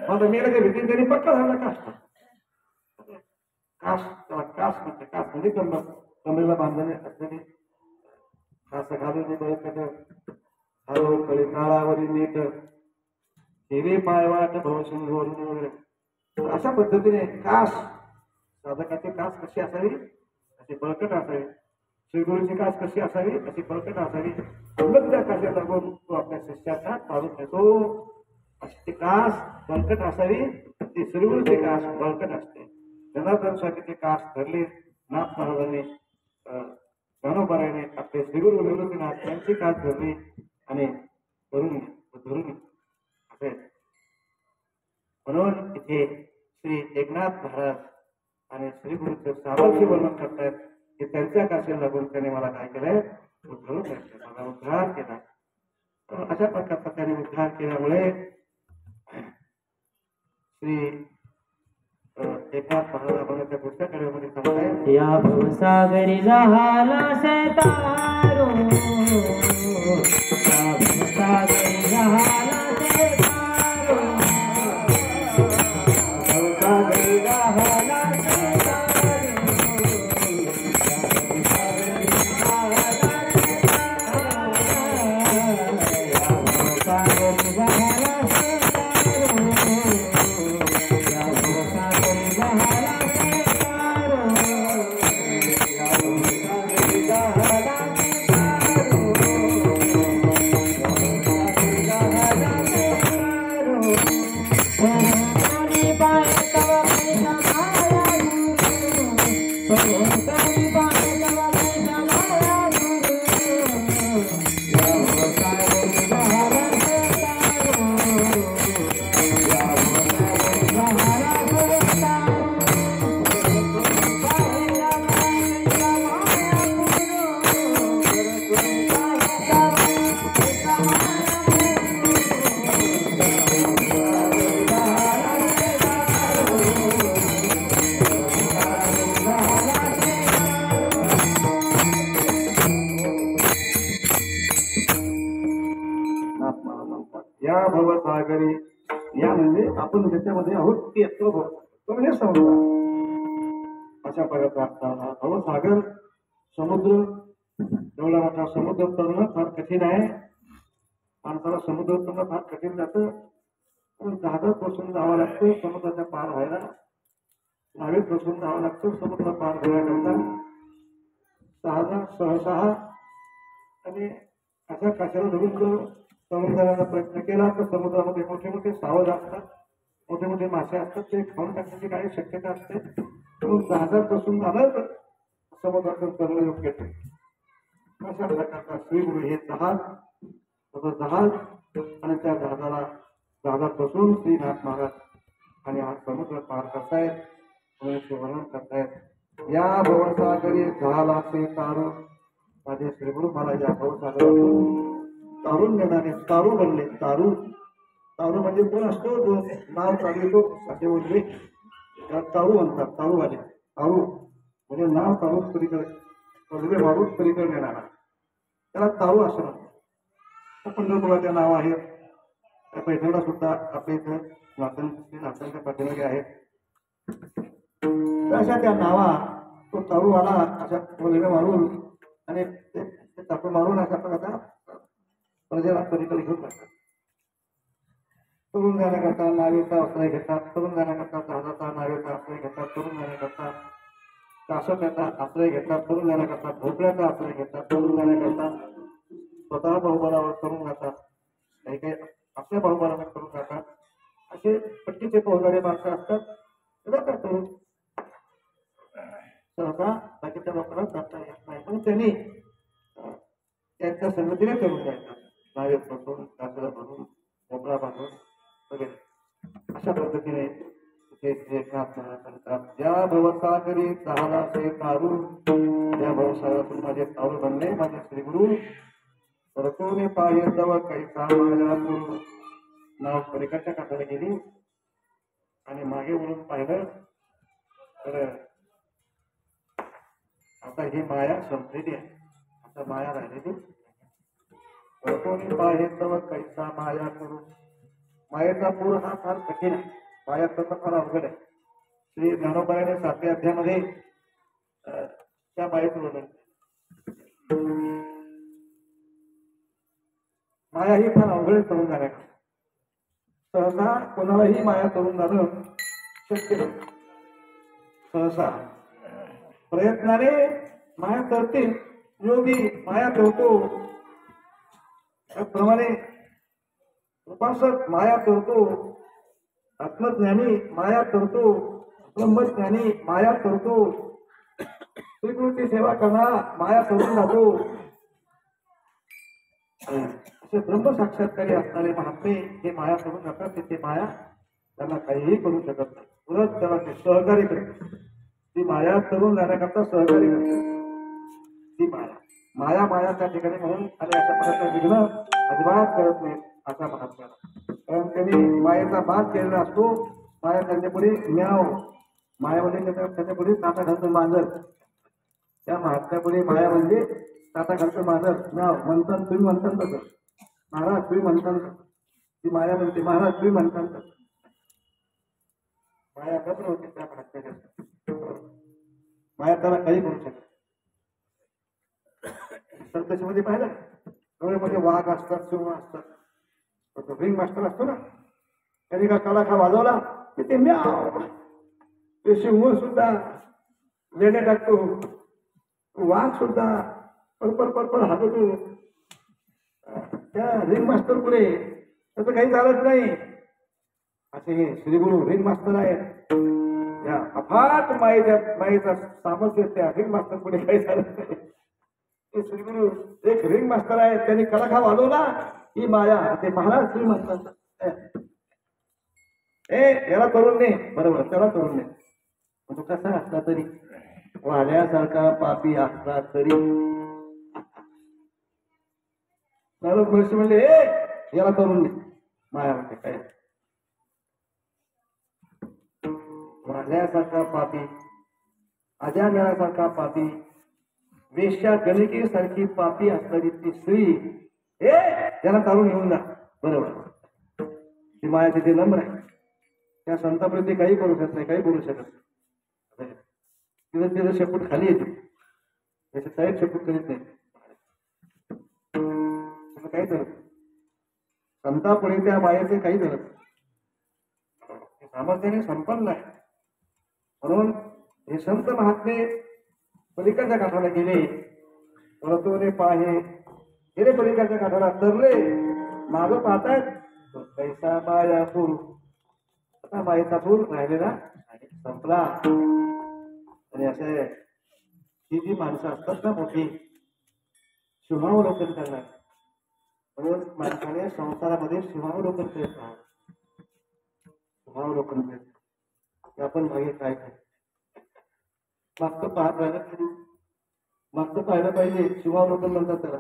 माझा मेल्याच्या भीतीने त्यांनी पक्का धरला काष्टा कास त्याला कास म्हणजे कमरेला बांधणे असलेली कास घालून हळू कळी काळावरील नीट हिरे पायवाट भवसिंग वगैरे अशा पद्धतीने कास साधकाची कास कशी असावी अशी बळकट असावी श्रीगुरूची कास कशी असावी अशी बळकट असावी मग त्या काशी लागून तो आपल्या शिष्याचा पाडून घेतो अशी ती कास बळकट असावी ती श्रीगुरूची कास बळकट असते जनार्दन स्वामीचे कास धरले नाथ महाराजांनी ज्ञानोबाराने आपले श्रीगुरू निवृत्तीनाथ त्यांची कास धरली आणि धरून असे म्हणून इथे श्री एकनाथ महाराज आणि श्रीगुरूचे सामर्थ्य वर्णन करतायत की त्यांच्या काशीला लागून त्याने मला काय केलंय उद्धरून घेतलं मला उद्धार केला अशा प्रकारचा त्याने उद्धार केल्यामुळे श्री एकनाथ महाराज आपण त्या पुढच्या कडे सांगताय या भवसागरी झाला सतारो या भवसागरी झाला सतारो भवसागरी झाला भवसागरी या म्हणजे आपण ज्याच्यामध्ये आहोत ते तो म्हणजे संसार अशा प्रकारचा असताना भवसागर समुद्र एवढा मोठा समुद्र तरणं फार कठीण आहे. माणसाला समुद्र तरणं फार कठीण जातं. पण जहाजात बसून जावं लागतं समुद्राच्या पार व्हायला. नावेत बसून जावं लागतं समुद्र पार व्हायला सहसा आणि अशा कशाला धरून जर तरुण जाण्याचा प्रयत्न केला तर समुद्रामध्ये मोठे मोठे सावज असतात, मोठे मोठे मासे असतात, ते खाऊन टाकण्याची काही शक्यता असते. म्हणून जहाजात बसून झालं तर समुद्रातून तरण योग्य आहे. अशा प्रकारचा श्रीगुरु हे जहाज आणि त्या जहाजात बसून श्रीनाथ महाराज आणि हा समुद्र पार करतायत, वर्णन करतायत. या भवसागरी झाला से तारू, माझे श्रीगुरु मला या भवसागरातून तारून नेणारे तारू बनले. तारू म्हणजे कोण असतो जो नाव चालवितो असे बोलले तारू म्हणतात. तारूवाले तारू म्हणजे नाव तारून पलीकडे पदवे मारून पलीकडे नेणारा त्याला तारू असं म्हणतात. पंढरपुराचे नाव आहे. पैठणला सुद्धा आपल्या इथं नाथांच्या पाठीमागे आहेत. अशा त्या नावा तो तारूवाला अशा पदवे मारून आणि ते टाकून मारून अशा प्रकारचा प्रजेला पलीकडे घेऊन जातात. तरुण जाण्याकरता नावेचा आश्रय घेतात, तरुण जाण्याकरता जहाजाचा नावेचा आश्रय घेतात, तरुण जाण्याकरता कासवाचा आश्रय घेतात, तरुण जाण्याकरता भोपळ्याचा आश्रय घेतात, तरुण जाण्याकरता स्वतः बहुबलावर करून जातात, काही काही आपल्या बहुबलावर करून जातात. असे पट्टीचे पोहणारे माणसं असतात जातात करून. सहसा बाकीच्या लोकांना जाता येत नाही पण त्यांनी त्यांच्या संगतीने करून जायचं. नावेत बसून कासरा भरून भोपळा बांधून वगैरे अशा पद्धतीने एकनाथ महाराज सांगतात. ज्या भवसागरी झाला से तारू, त्या भवसागरातून माझे तारू बनले माझे श्रीगुरु. परतोने पाय जवळ काही सामान्य नाव पलीकडच्या काठाला गेली आणि मागे वळून पाहिलं तर आता ही माया संपलेली आहे. आता माया राहिलेली. परतोने पाय जवळ कैसा माया करू. मायेचा पूर हा फार कठीण आहे. माया करणं फार अवघड आहे. श्री ज्ञानोबाने 7व्या अध्यायामध्ये त्या मायेचं वर्णन. माया ही फार अवघड करून जाण्या सहसा कोणालाही माया करून जाणं शक्य नाही. सहसा प्रयत्नाने माया करतील. योगी माया करतो त्याप्रमाणे उपासक माया करतो, आत्मज्ञानी माया करतो, ब्रह्मज्ञानी माया करतो, श्रीकृती सेवा करणारा माया करून जातो. असे ब्रह्म साक्षात्कारी असणारे महात्मे हे माया करून जातात. ते माया त्यांना काहीही करू शकत नाही. उलट त्याला ते सहकार्य करते. ती माया करून जाण्याकरता सहकार्य करते. ती माया माया त्या ठिकाणी म्हणून आणि अशा प्रकारचा विघ्न अजिबात करत नाही अशा महात्म्याला. कारण त्यांनी मायेचा भाग केलेला असतो. माया त्यांच्या पुढे म्याव मायामध्ये त्यांच्या पुढे काटा घालतो मांजर. त्या महात्म्यापुढे माया म्हणजे काटा घालतो मांजर. म्याव म्हणतात तुम्ही म्हणतात तसं. महाराज तुम्ही म्हणतात ती माया म्हणते महाराज तुम्ही म्हणतात. माया कत्र होते त्या महात्म्याच्या. माया त्याला काही करू शकत. संतोषमध्ये पाहिलं डोळ्यामध्ये वाघ असतात, सिंह असतात. तो रिंग मास्टर असतो ना, त्यांनी का कलाखा वाजवला की ते म्याव. ते सिंह सुद्धा लेणे टाकतो, वाघ सुद्धा परपर परपर हाततो. त्या रिंग मास्टर पुढे त्याचं काही चालत नाही. असे हे श्रीगुरु रिंग मास्टर आहेत. या अफाट मायेचा सामर्थ्य त्या रिंग मास्टर पुढे काही चालत नाही. ते श्रीगुरु एक रिंग मास्टर आहेत. त्यांनी कलाखा वाजवला ही माया ते महाराज श्री म्हणतात. याला करून ने बरोबर त्याला करून ने. तो कसा असला तरी वाड्यासारखा पापी असला तरी पैसे म्हणले याला करून ने. माया म्हणते काय वाड्यासारखा पापी, अजाम्यासारखा पापी, वेश्या गणिकेसारखी पापी असणारी ती स्त्री त्याला तारून घेऊन जा. बरोबर ती माया तिथे नम्र आहे. त्या संताप्रती काही करू शकत नाही, काही बोलू शकत नाही. तिथं तिथं शेपूट खाली येते, त्याचे साहेब शेपूट करीत नाही, काही करत संतापुढे त्या मायेचे काही करत सामर्थ्याने संपन्न आहे. म्हणून हे संत महात्मे पलीकडच्या काठाला गेले, परतोने पाहे गेले पलीकडच्या काठाला, तरले मागं पाहतायत पैसा माया पूर. आता मायेचा पूर राहिलेला संपला. आणि असे ही जी माणसं असतात ना मोठी, शुभावलोकन करणार, म्हणून माणसाने संसारामध्ये शुभावलोकन करत राहावं. शुभावलोकन करत आपण मागे काय करतो, मागचं पाहत राहिलं तरी मागचं पाहिलं पाहिजे. शुभावलोकन म्हणतात त्याला.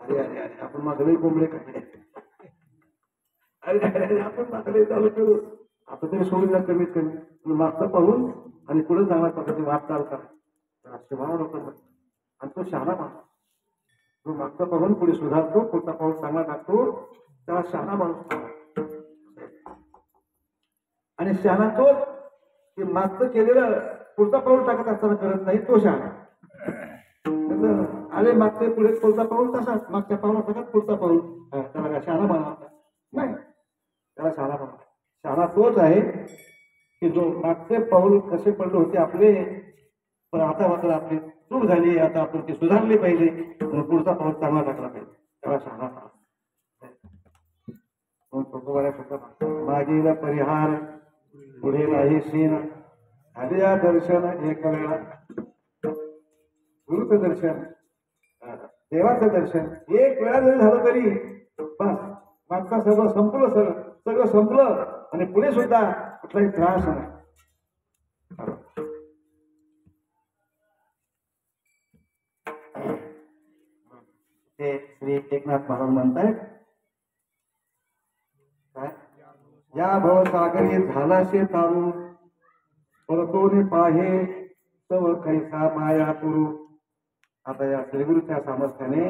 अरे अरे अरे आपण मागले कोंबडे खाल्ले, अरे अरे आपण मागले चालू करू, आता तरी सोडून जा कमीत कमी. मागचं पाहून आणि पुढे चांगल्या पद्धतीने वाट चाल करा, शुभावलोकन. आणि तो शहाणा माणूस, तो मागचं पाहून पुढे सुधारतो, पुढचा पाऊल चांगला टाकतो, त्याला शहाणा माणूस. आणि शहाणा तो की मागचं केलेलं पुढचा पाऊल टाकत असताना करत नाही, तो शहाणा. आले मागचे पुढे पुढचा पाऊल तसा, मागच्या पाऊला टाकत पुढचा पाऊल, त्याला शहाणा म्हणा नाही, त्याला शहाणा म्हणा. शहाणा तोच आहे की जो मागचे पाऊल कसे पडले होते आपले, पण आता मात्र आपली चूक झाली, आता आपण ते सुधारले पाहिजे, पुढचा पाऊल चांगला टाकला पाहिजे, त्याला शहाणा म्हणा. मागील परिहार पुढे नाही सीन, आलिया दर्शन एक वेळा. गुरुचं दर्शन, देवाचं दर्शन एक वेळा जरी झालं तरी बस, मागचा सगळं संपलं, सगळं संपलं. आणि पुढे सुद्धा कुठलाही त्रास नाही. ते श्री एकनाथ महाराज म्हणतायत काय, या भवसागरी झालाशे तारू, परतोने पाहे तव कैसा माया पुरू. आता या श्रीगुरूच्या सामर्थ्याने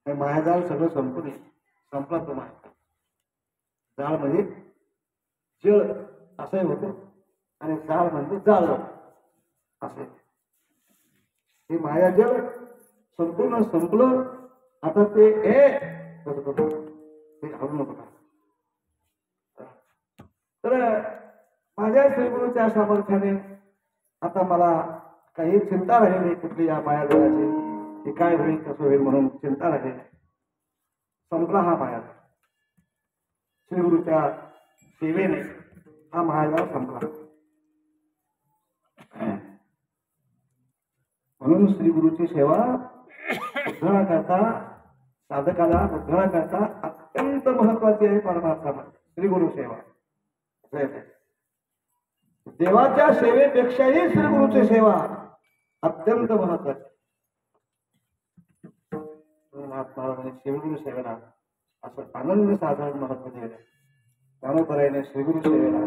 हे मायाजाळ सगळं संपून संपला. तो माया जाळ म्हणजे जळ असंही होतं, आणि जाळ म्हणजे जाळ असे. हे मायाजळ संपूर्ण संपलं. आता ते हळू नको. तर माझ्या श्रीगुरूच्या सामर्थ्याने आता मला काही चिंता राहिली नाही कुठली या मायाजळाची, की काय होईल कसं होईल म्हणून चिंता राहिली नाही. संपला हा माया. श्रीगुरूच्या सेवेने हा मायाजाळ संपला. म्हणून श्रीगुरूची सेवा उद्धरणाकरता, साधकाला उद्धरणाकरता अत्यंत महत्वाची आहे. परमार्थामध्ये श्रीगुरु सेवा देवाच्या सेवेपेक्षाही श्रीगुरूची सेवा अत्यंत महत्वाची. महात्मा श्रीगुरु सेवेला असं अनन्य साधारण महत्व दिलं. ज्ञानोबरायाने श्रीगुरु सेवेला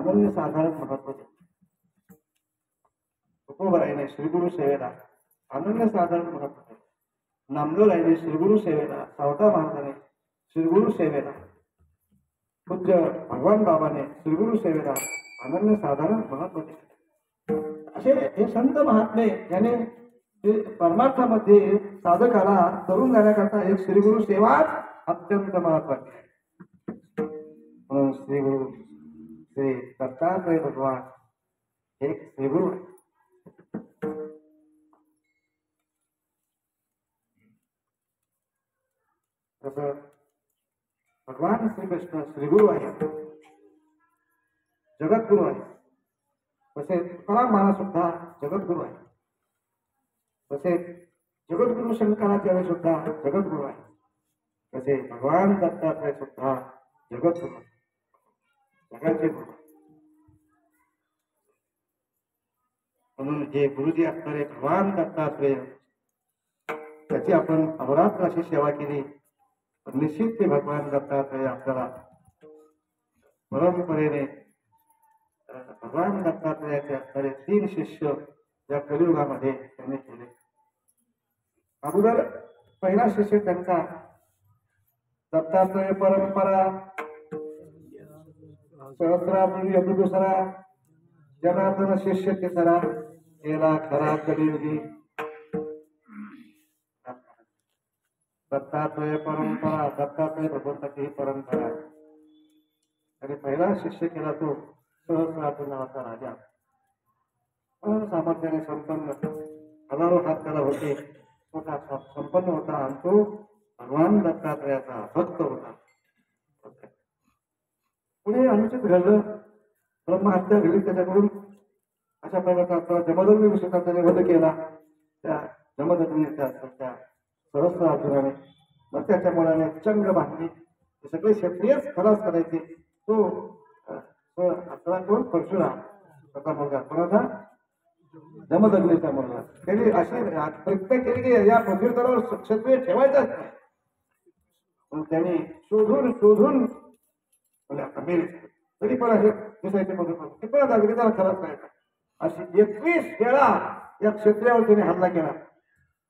अनन्य साधारण महत्व दिलं. तुकोबरायाने श्रीगुरु सेवेला अनन्य साधारण महत्व दिलं. नामदेवरायाने श्रीगुरु सेवेला, सावता महाराजाने श्रीगुरु सेवेला, पूज्य भगवान बाबाने श्रीगुरु सेवेला अनन्य साधारण महत्व दिले. असे हे संत महात्मे याने परमार्थामध्ये साधकाला तरुण जाण्याकरता एक श्रीगुरु सेवाच अत्यंत महत्वाची आहे. म्हणून श्रीगुरु श्री दत्तात्रय भगवान एक श्रीगुरु आहे. तसं भगवान श्रीकृष्ण श्रीगुरु आहे, जगद्गुरु आहे. तसेच तुकाराम महाराज सुद्धा जगद्गुरु आहे. तसेच जगद्गुरु शंकराचार्य सुद्धा जगद्गुरु आहे. तसेच भगवान दत्तात्रय सुद्धा जगद्गुरु आहे, जगाचे गुरु. म्हणून जे गुरुजी असणारे भगवान दत्तात्रय, त्याची आपण अहोरात्र अशी सेवा केली, निश्चित ते भगवान दत्तात्रय आपल्याला परंपरेने भगवान दत्तात्रयाचे असणारे 3 शिष्य या कलियुगामध्ये त्यांनी केले. अगोदर पहिला शिष्य त्यांचा दत्तात्रय परंपरा सहस्राब्दी यदु दुसरा जनार्दन शिष्य तिसरा केला खरा कलियुगी दत्तात्रय परंपरा दत्तात्रय भगवंताची ही परंपरा आणि पहिला शिष्य केला तो सहस्राब्दी नावाचा राजा सामर्थ्याने संपन्न हजारो हात त्याला होते मोठा संपन्न होता आणि तो भगवान दत्तात्रयाचा भक्त होता पुढे अनुचित घडलं ब्रह्महत्या घडली त्याच्याकडून अशा प्रकारचा जमदग्नी विषयाचा त्याने वध केला त्या जमदग्नीच्या सहस्र अर्जुनाने मग त्याच्या मुलाने चंग बांधली सगळे क्षत्रियच खलास करायचे तो अकरा कोण परशुराम त्याचा मुलगा कोणाचा जमदग्नीचा मुलगा त्यांनी अशी प्रत्येक केली की या पृथ्वीतलावर क्षत्रिय ठेवायचाच नाही पण त्यांनी शोधून शोधून आता मेले तरी पण असे दिसायचे बघून ते पण त्याला खलास करायचा अशी 21 वेळा या क्षत्रियावर त्याने हल्ला केला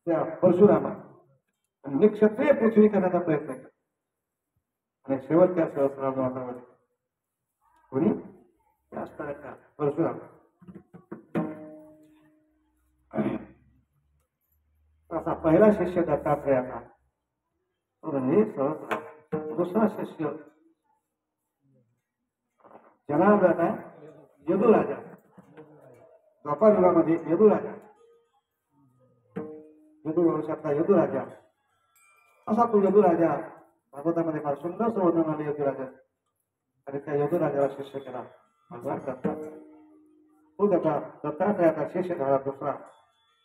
त्या परशुरामा आणि निक्षत्रिय पृथ्वी करण्याचा प्रयत्न केला आणि शेवटच्या सहस्रामध्ये कोणी असताना परशुराम असा पहिला शिष्य दत्तात्रयाचा म्हणजे सहस्र दुसरा शिष्य जनार्दन आहे यदुराजा द्वापार युगामध्ये यदुराजा यदुवंशातला यदुराजा असा तो यदुराजा भागवतामध्ये फार सुंदर संवर्णन आले यदुराजा आणि त्या यदुराजाला शिष्य केला भगवान दत्तात्रय तो त्याचा दत्तात्रयाचा शिष्य झाला दुसरा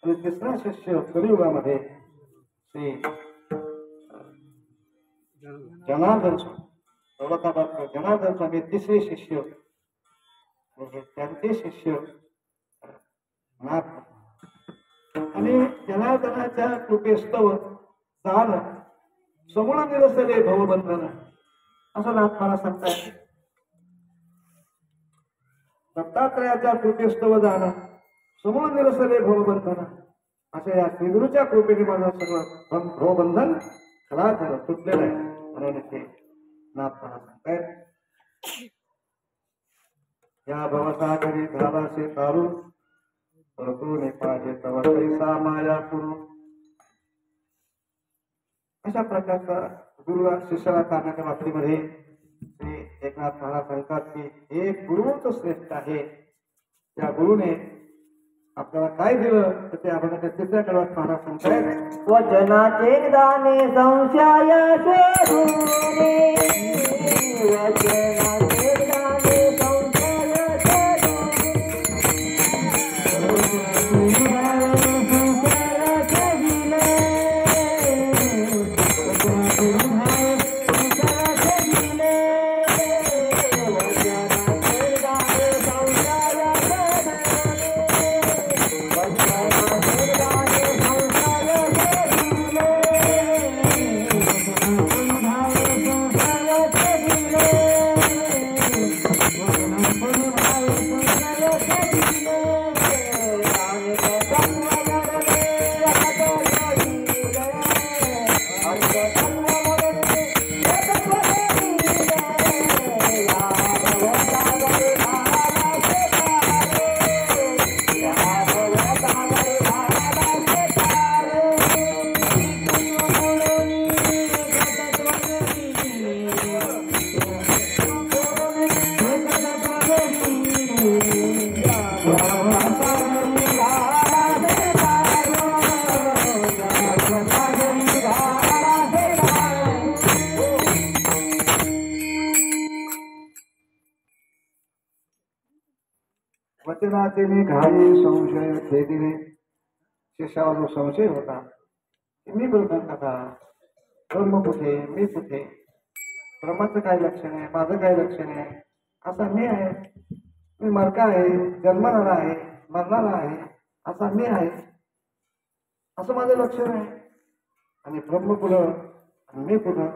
आणि तिसरा शिष्य कलियुगामध्ये श्री जनार्दन दौलताबाद जनार्दन स्वामी तिसरे शिष्य त्यांचे शिष्य नाथ आणि जनार्दनाच्या कृपेस्तव दान समूळ निरसले भवबंधन असं नाथ मला सांगताय दत्तात्रयाच्या कृपेस्तव दान समूळ निरसले भवबंधन अशा या श्रीगुरूच्या कृपेने माझं सगळं भवबंधन खलास झालं तुटलेलं आहे म्हणून ते नाथ मला सांगताय या भवसागरी झालासे तारू परतूने पाहिजे तव पैसा माया करू अशा प्रकारचा गुरु शिष्याला करण्याच्या बाबतीमध्ये श्री एकनाथ महाराज सांगतात की एक गुरुच श्रेष्ठ आहे त्या गुरुने आपल्याला काय दिलं तर ते आपण त्या तिसऱ्या कडव्यात महाराज सांगतायत वचनाचे दाने संशय सोडूने वचनाचे दाने वचनाचे घाई संशय खेदिले शिष्याला जो संशय होता मी बोलतो कथा ब्रह्म कुठे मी कुठे ब्रह्माचं काय लक्षण आहे माझं काय लक्षण आहे असा मी आहे मी मरका आहे जन्मणारा आहे मरणारा आहे असा मी आहे असं माझं लक्षण आहे आणि ब्रह्म कुठं मी कुठं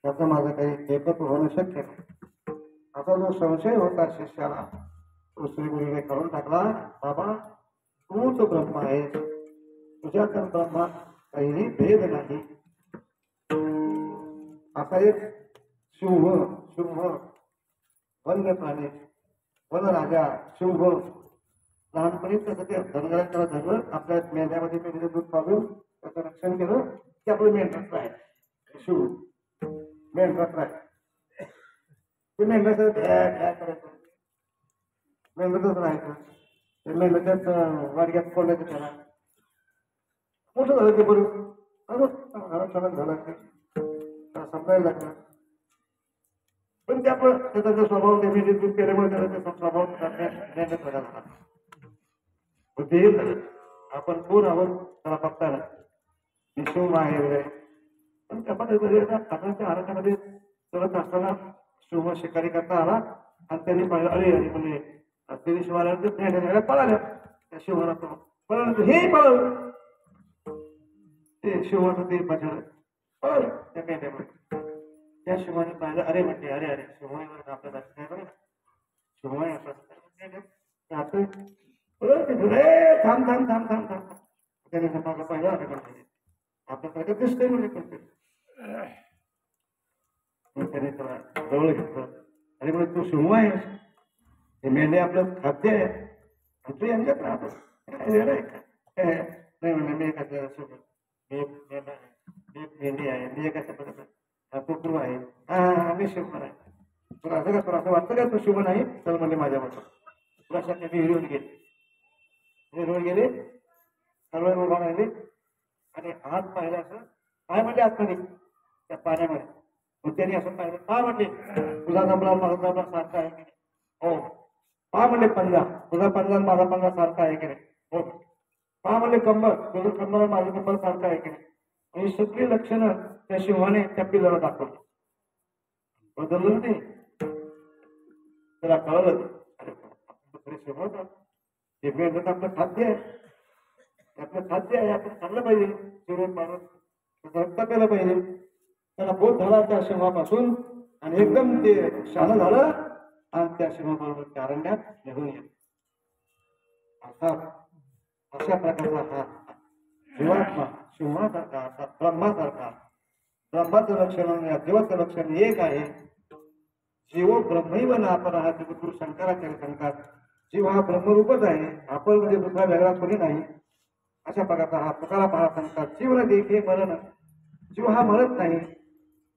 त्याचं माझं काही एकत्र होणं शक्य नाही असा जो संशय होता शिष्याला तो श्रीगुरूने करून टाकला बाबा तूच ब्रह्म आहेस तुझ्यात ब्रह्मात काहीही भेद नाही असा एक शुंभ शुंभ वन्य प्राणी वनराजा शुंभ लहानपणी तसं ते धनगराला धरलं आपल्या मेंढ्यामध्ये मेंढीचं दूध पाजून त्याचं रक्षण केलं की आपलं मेंढरात्र आहे शुंभ मेंढरात्र आहे ते मेंढ्याचं करायचं मेंढ्यातच राहायचं ते मेंढ्याच्याच वाडग्यात कोंडायचं त्याला मोठं झालं ते बरोबर अजून झालं समजायला लागलं पण ते आपलं त्याचा जो स्वभाव ते मेंढीत दूध केल्यामुळे त्याला त्याचा स्वभाव मेंढ्यात बघायला लागला ते आपण कोण आहोत त्याला बघताना विश्व आहे वगैरे पण त्यामध्ये हाताच्या आराध्यामध्ये चढत असताना शुभ शिकारी करता आला आणि त्यांनी पाहिलं अरे अरे म्हणजे त्यांनी शिवाला पळाल्या त्या शिवाला पळालं हे पळवलं ते शिवाचं ते बचावलं पळवलं त्या मेंढ्यामध्ये त्या शिवाने पाहिलं अरे म्हणते अरे अरे शिवावर आपल्याला काय बरं शिवाय आपलं थांब थांब थांब थांब थांब त्याने माझा पाहिला आपल्यासारखं दिसतंय म्हणजे करते त्याने त्याला जवळ घेतलं अरे म्हणजे तू शिव आहेस हे मेंढे आपलं खाद्य आहे आणि तू यांच्यात राहतो नाही म्हणजे मी एखाद्या मी मेंढी आहे मी एका पद्धत कुकरू आहे हा मी शिवण आहे तुला असं का तुला असं वाटतं का तू शिव नाही तर म्हणजे माझ्याबरोबर तुला अशा मी हिरवून गेली हिरवून गेले सर्व उभा राहिले आणि हात पाहिला असं काय म्हणले आतमध्ये त्या पाण्यामध्ये मग त्यांनी असं पाहिलं काय म्हणले तुझा जमला माझा जमला सारखा आहे की नाही हो पहा म्हणले पंजा तुझा पंजा माझा पंजा सारखा आहे की नाही हो पहा म्हणले कंबर तुझं कंबर माझं कंबर सारखं आहे की नाही आणि सगळी लक्षणं त्या शिवाने त्या पिल्लाला दाखवली बदललं नाही त्याला कळलं अरे शिवतात हे मेहनत आपलं खाद्य आहे आपलं खाद्य आहे आपण खाल्लं पाहिजे शिवून मारून रक्त केलं पाहिजे त्याला बोध झाला त्या शिवापासून आणि एकदम ते शान झालं आणि त्या शिवाबरोबर त्या अरण्यात निघून येत अर्थात अशा प्रकारचा हा जीवात्मा सिंहासारखा अर्थात ब्रह्मासारखा ब्रह्माचं लक्षण या देवाचं लक्षण एक आहे जीव ब्रह्मैव नापरः गुरु शंकराचार्य सांगतात जीव हा ब्रह्मरूपच आहे आपण म्हणजे दुसरा वेगळा कोणी नाही अशा प्रकारचा हा प्रकारा पहा सांगतात जीव न देखे मरण जीव हा मरत नाही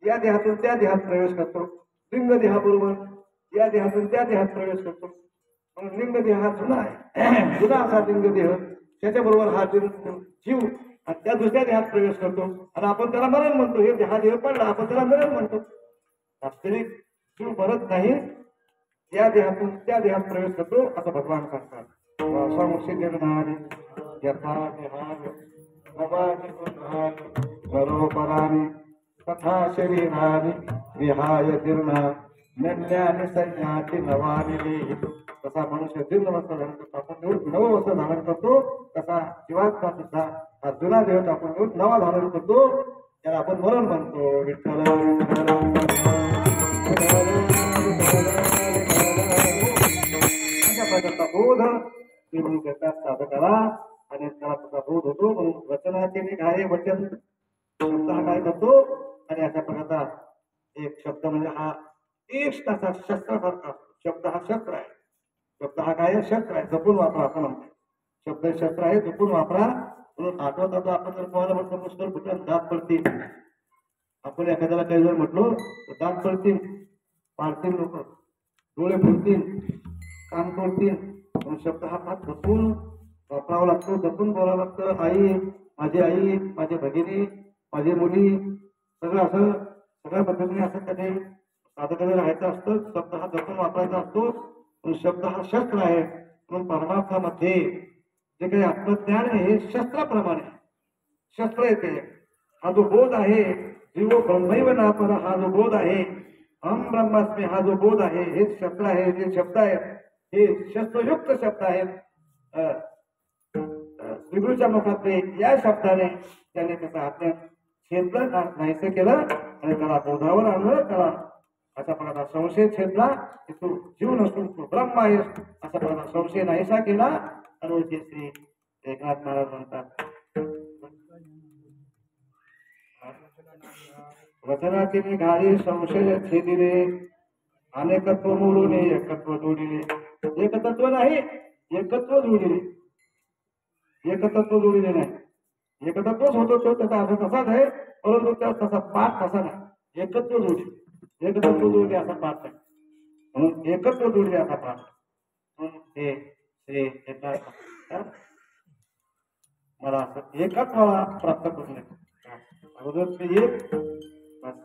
या देहातून त्या देहात प्रवेश करतो लिंग देहाबरोबर या देहातून त्या देहात प्रवेश करतो म्हणून लिंग देह हा जुना आहे जुना असा लिंग देह त्याच्याबरोबर हा जीव आणि त्या दुसऱ्या देहात प्रवेश करतो आणि आपण त्याला मरण म्हणतो हे हा देह पडला आपण त्याला मरण म्हणतो वास्तविक जीव मरत नाही या देहातून त्या देहात प्रवेश करतो असं भगवान सांगतात नरोपराणी तथा शरीराने विहाय जीर्णा नन्याने सैन्याची नवानी देही तसा मनुष्य जीर्ण वस्त्र धारण करतो आपण नवं वस्त्र धारण करतो तसा जीवात्मा सुद्धा हा जुना देह टाकून घेऊन नवा धारण करतो त्याला आपण मरण म्हणतो विठ्ठल बोध साधकाला आणि त्याला त्याचा बोध होतो म्हणून वचनाचे काय वचन शब्द हा काय करतो आणि अशा प्रकारचा एक शब्द म्हणजे हा एक असा शस्त्रासारखा शब्द हा शस्त्र आहे शब्द हा काय शस्त्र आहे जपून वापरा असं म्हणतो शब्द शस्त्र आहे जपून वापरा म्हणून आठवत आपण जर कोणाला म्हटलं पुष्कळ कुठे दात पडतील आपण एखाद्याला काही जर म्हटलो तर दात पडतील पाडतील लोक डोळे फुटतील कान तोडतील म्हणून शब्द हा फार जपून वापरावा लागतो जपून बोलावं लागतं माझी आई माझी भगिनी माझी मुली सगळं असं सगळ्या पद्धतीने असं कधी साधकाने राहायचं असतं शब्द हा जपून वापरायचा असतो शब्द हा शस्त्र आहे म्हणून परमार्थामध्ये जे काही आत्मज्ञान आहे हे शस्त्राप्रमाणे शस्त्र येते हा जो बोध आहे जीव ब्रह्मैव नापरः हा जो बोध आहे अहम ब्रह्मास्मी हा जो बोध आहे हे शस्त्र आहे जे शब्द आहेत हे शस्त्रयुक्त शब्द आहेत विभूच्या मुखातले या शब्दाने त्याने त्याचा आत्म्यात छेदलं नाहीसं केलं आणि त्याला बोधावर आणलं त्याला अशा प्रकारचा संशय छेदला की तू जीव नसून तू ब्रह्म आहेस अशा प्रकारचा संशय नाहीसा केला आणि ते श्री एकनाथ महाराज म्हणतात वचनाची निघाली संशय छेदिले अनेकत्व मोडून एकत्व जोडिले. एकतत्व नाही एकत्व जोडिले. एकतत्व जोडिले नाही. एकतत्वच होतो तो त्याचा अर्थ तसाच आहे परंतु त्या तसा पाठ तसा नाही. एकत्व जोडले एकतत्व जोडले असा पाठ आहे म्हणून एकत्व जोडले असा पाठ म्हणून हे श्री मला असं एकच मला प्राप्त करून अगोदर ते एक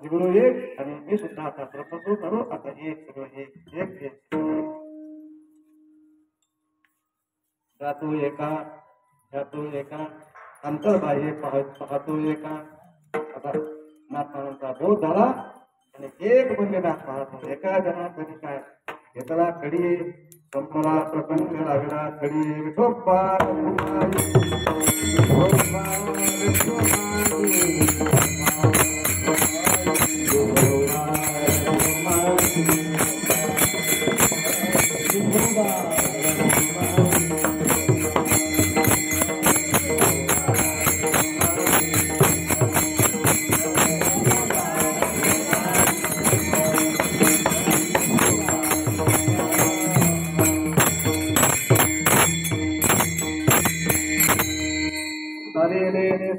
गुरु एक आणि मी सुद्धा आता प्रपंच करू आता एक सगळं एक एक एक जातो एका जातो एका अंतर्बाह्य पाहतो एका. आता नाथांचा बोध झाला आणि एक बनलेला पाहतो एका जनार्दनी काय घेतला कडी संपला प्रपंच लागला कडी विठोबा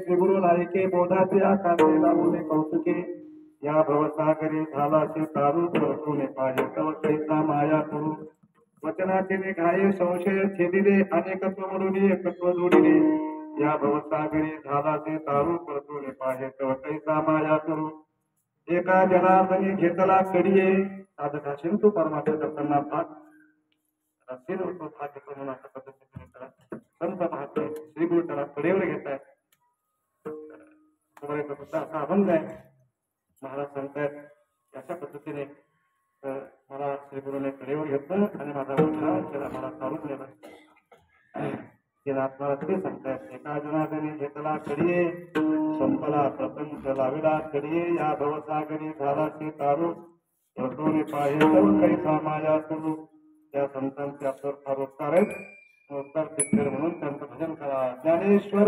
श्रीगुरु नायके बोधाचे आकाशे लावले कौतुके या भवसागरी झाला ते तारू परतूने पाहिजे तव कैसा माया करू. वचनाचे निघाये संशय छेदिले अनेकत्व म्हणून एकत्व जोडिले या भवसागरी झाला ते तारू परतूने पाहिजे तव कैसा माया करू. एका जनार्दनी घेतला कडिये साधका शिंतू परमात्मा करताना पाठ होतो भाग्य म्हणून अशा पद्धतीने संत महात्मे श्रीगुरु त्याला कडेवर घेत आहेत. सुद्धा असा अभंग आहे. महाराज सांगतायत अशा पद्धतीने मला श्रीगुरूने कडेवर घेतलं आणि माझा उठाव केला मला चालून नेला. आत्माला तरी सांगतायत एका जनार्दनी घेतला कडिये संपला प्रपंच लाविला कडिये या भवसागरी झाला ते तारू परतूने पाहिजे तव कैसा माया करू. या संतांचे आपल्यावर फार उपकार आहेत. उपकार म्हणून त्यांचं भजन करा. ज्ञानेश्वर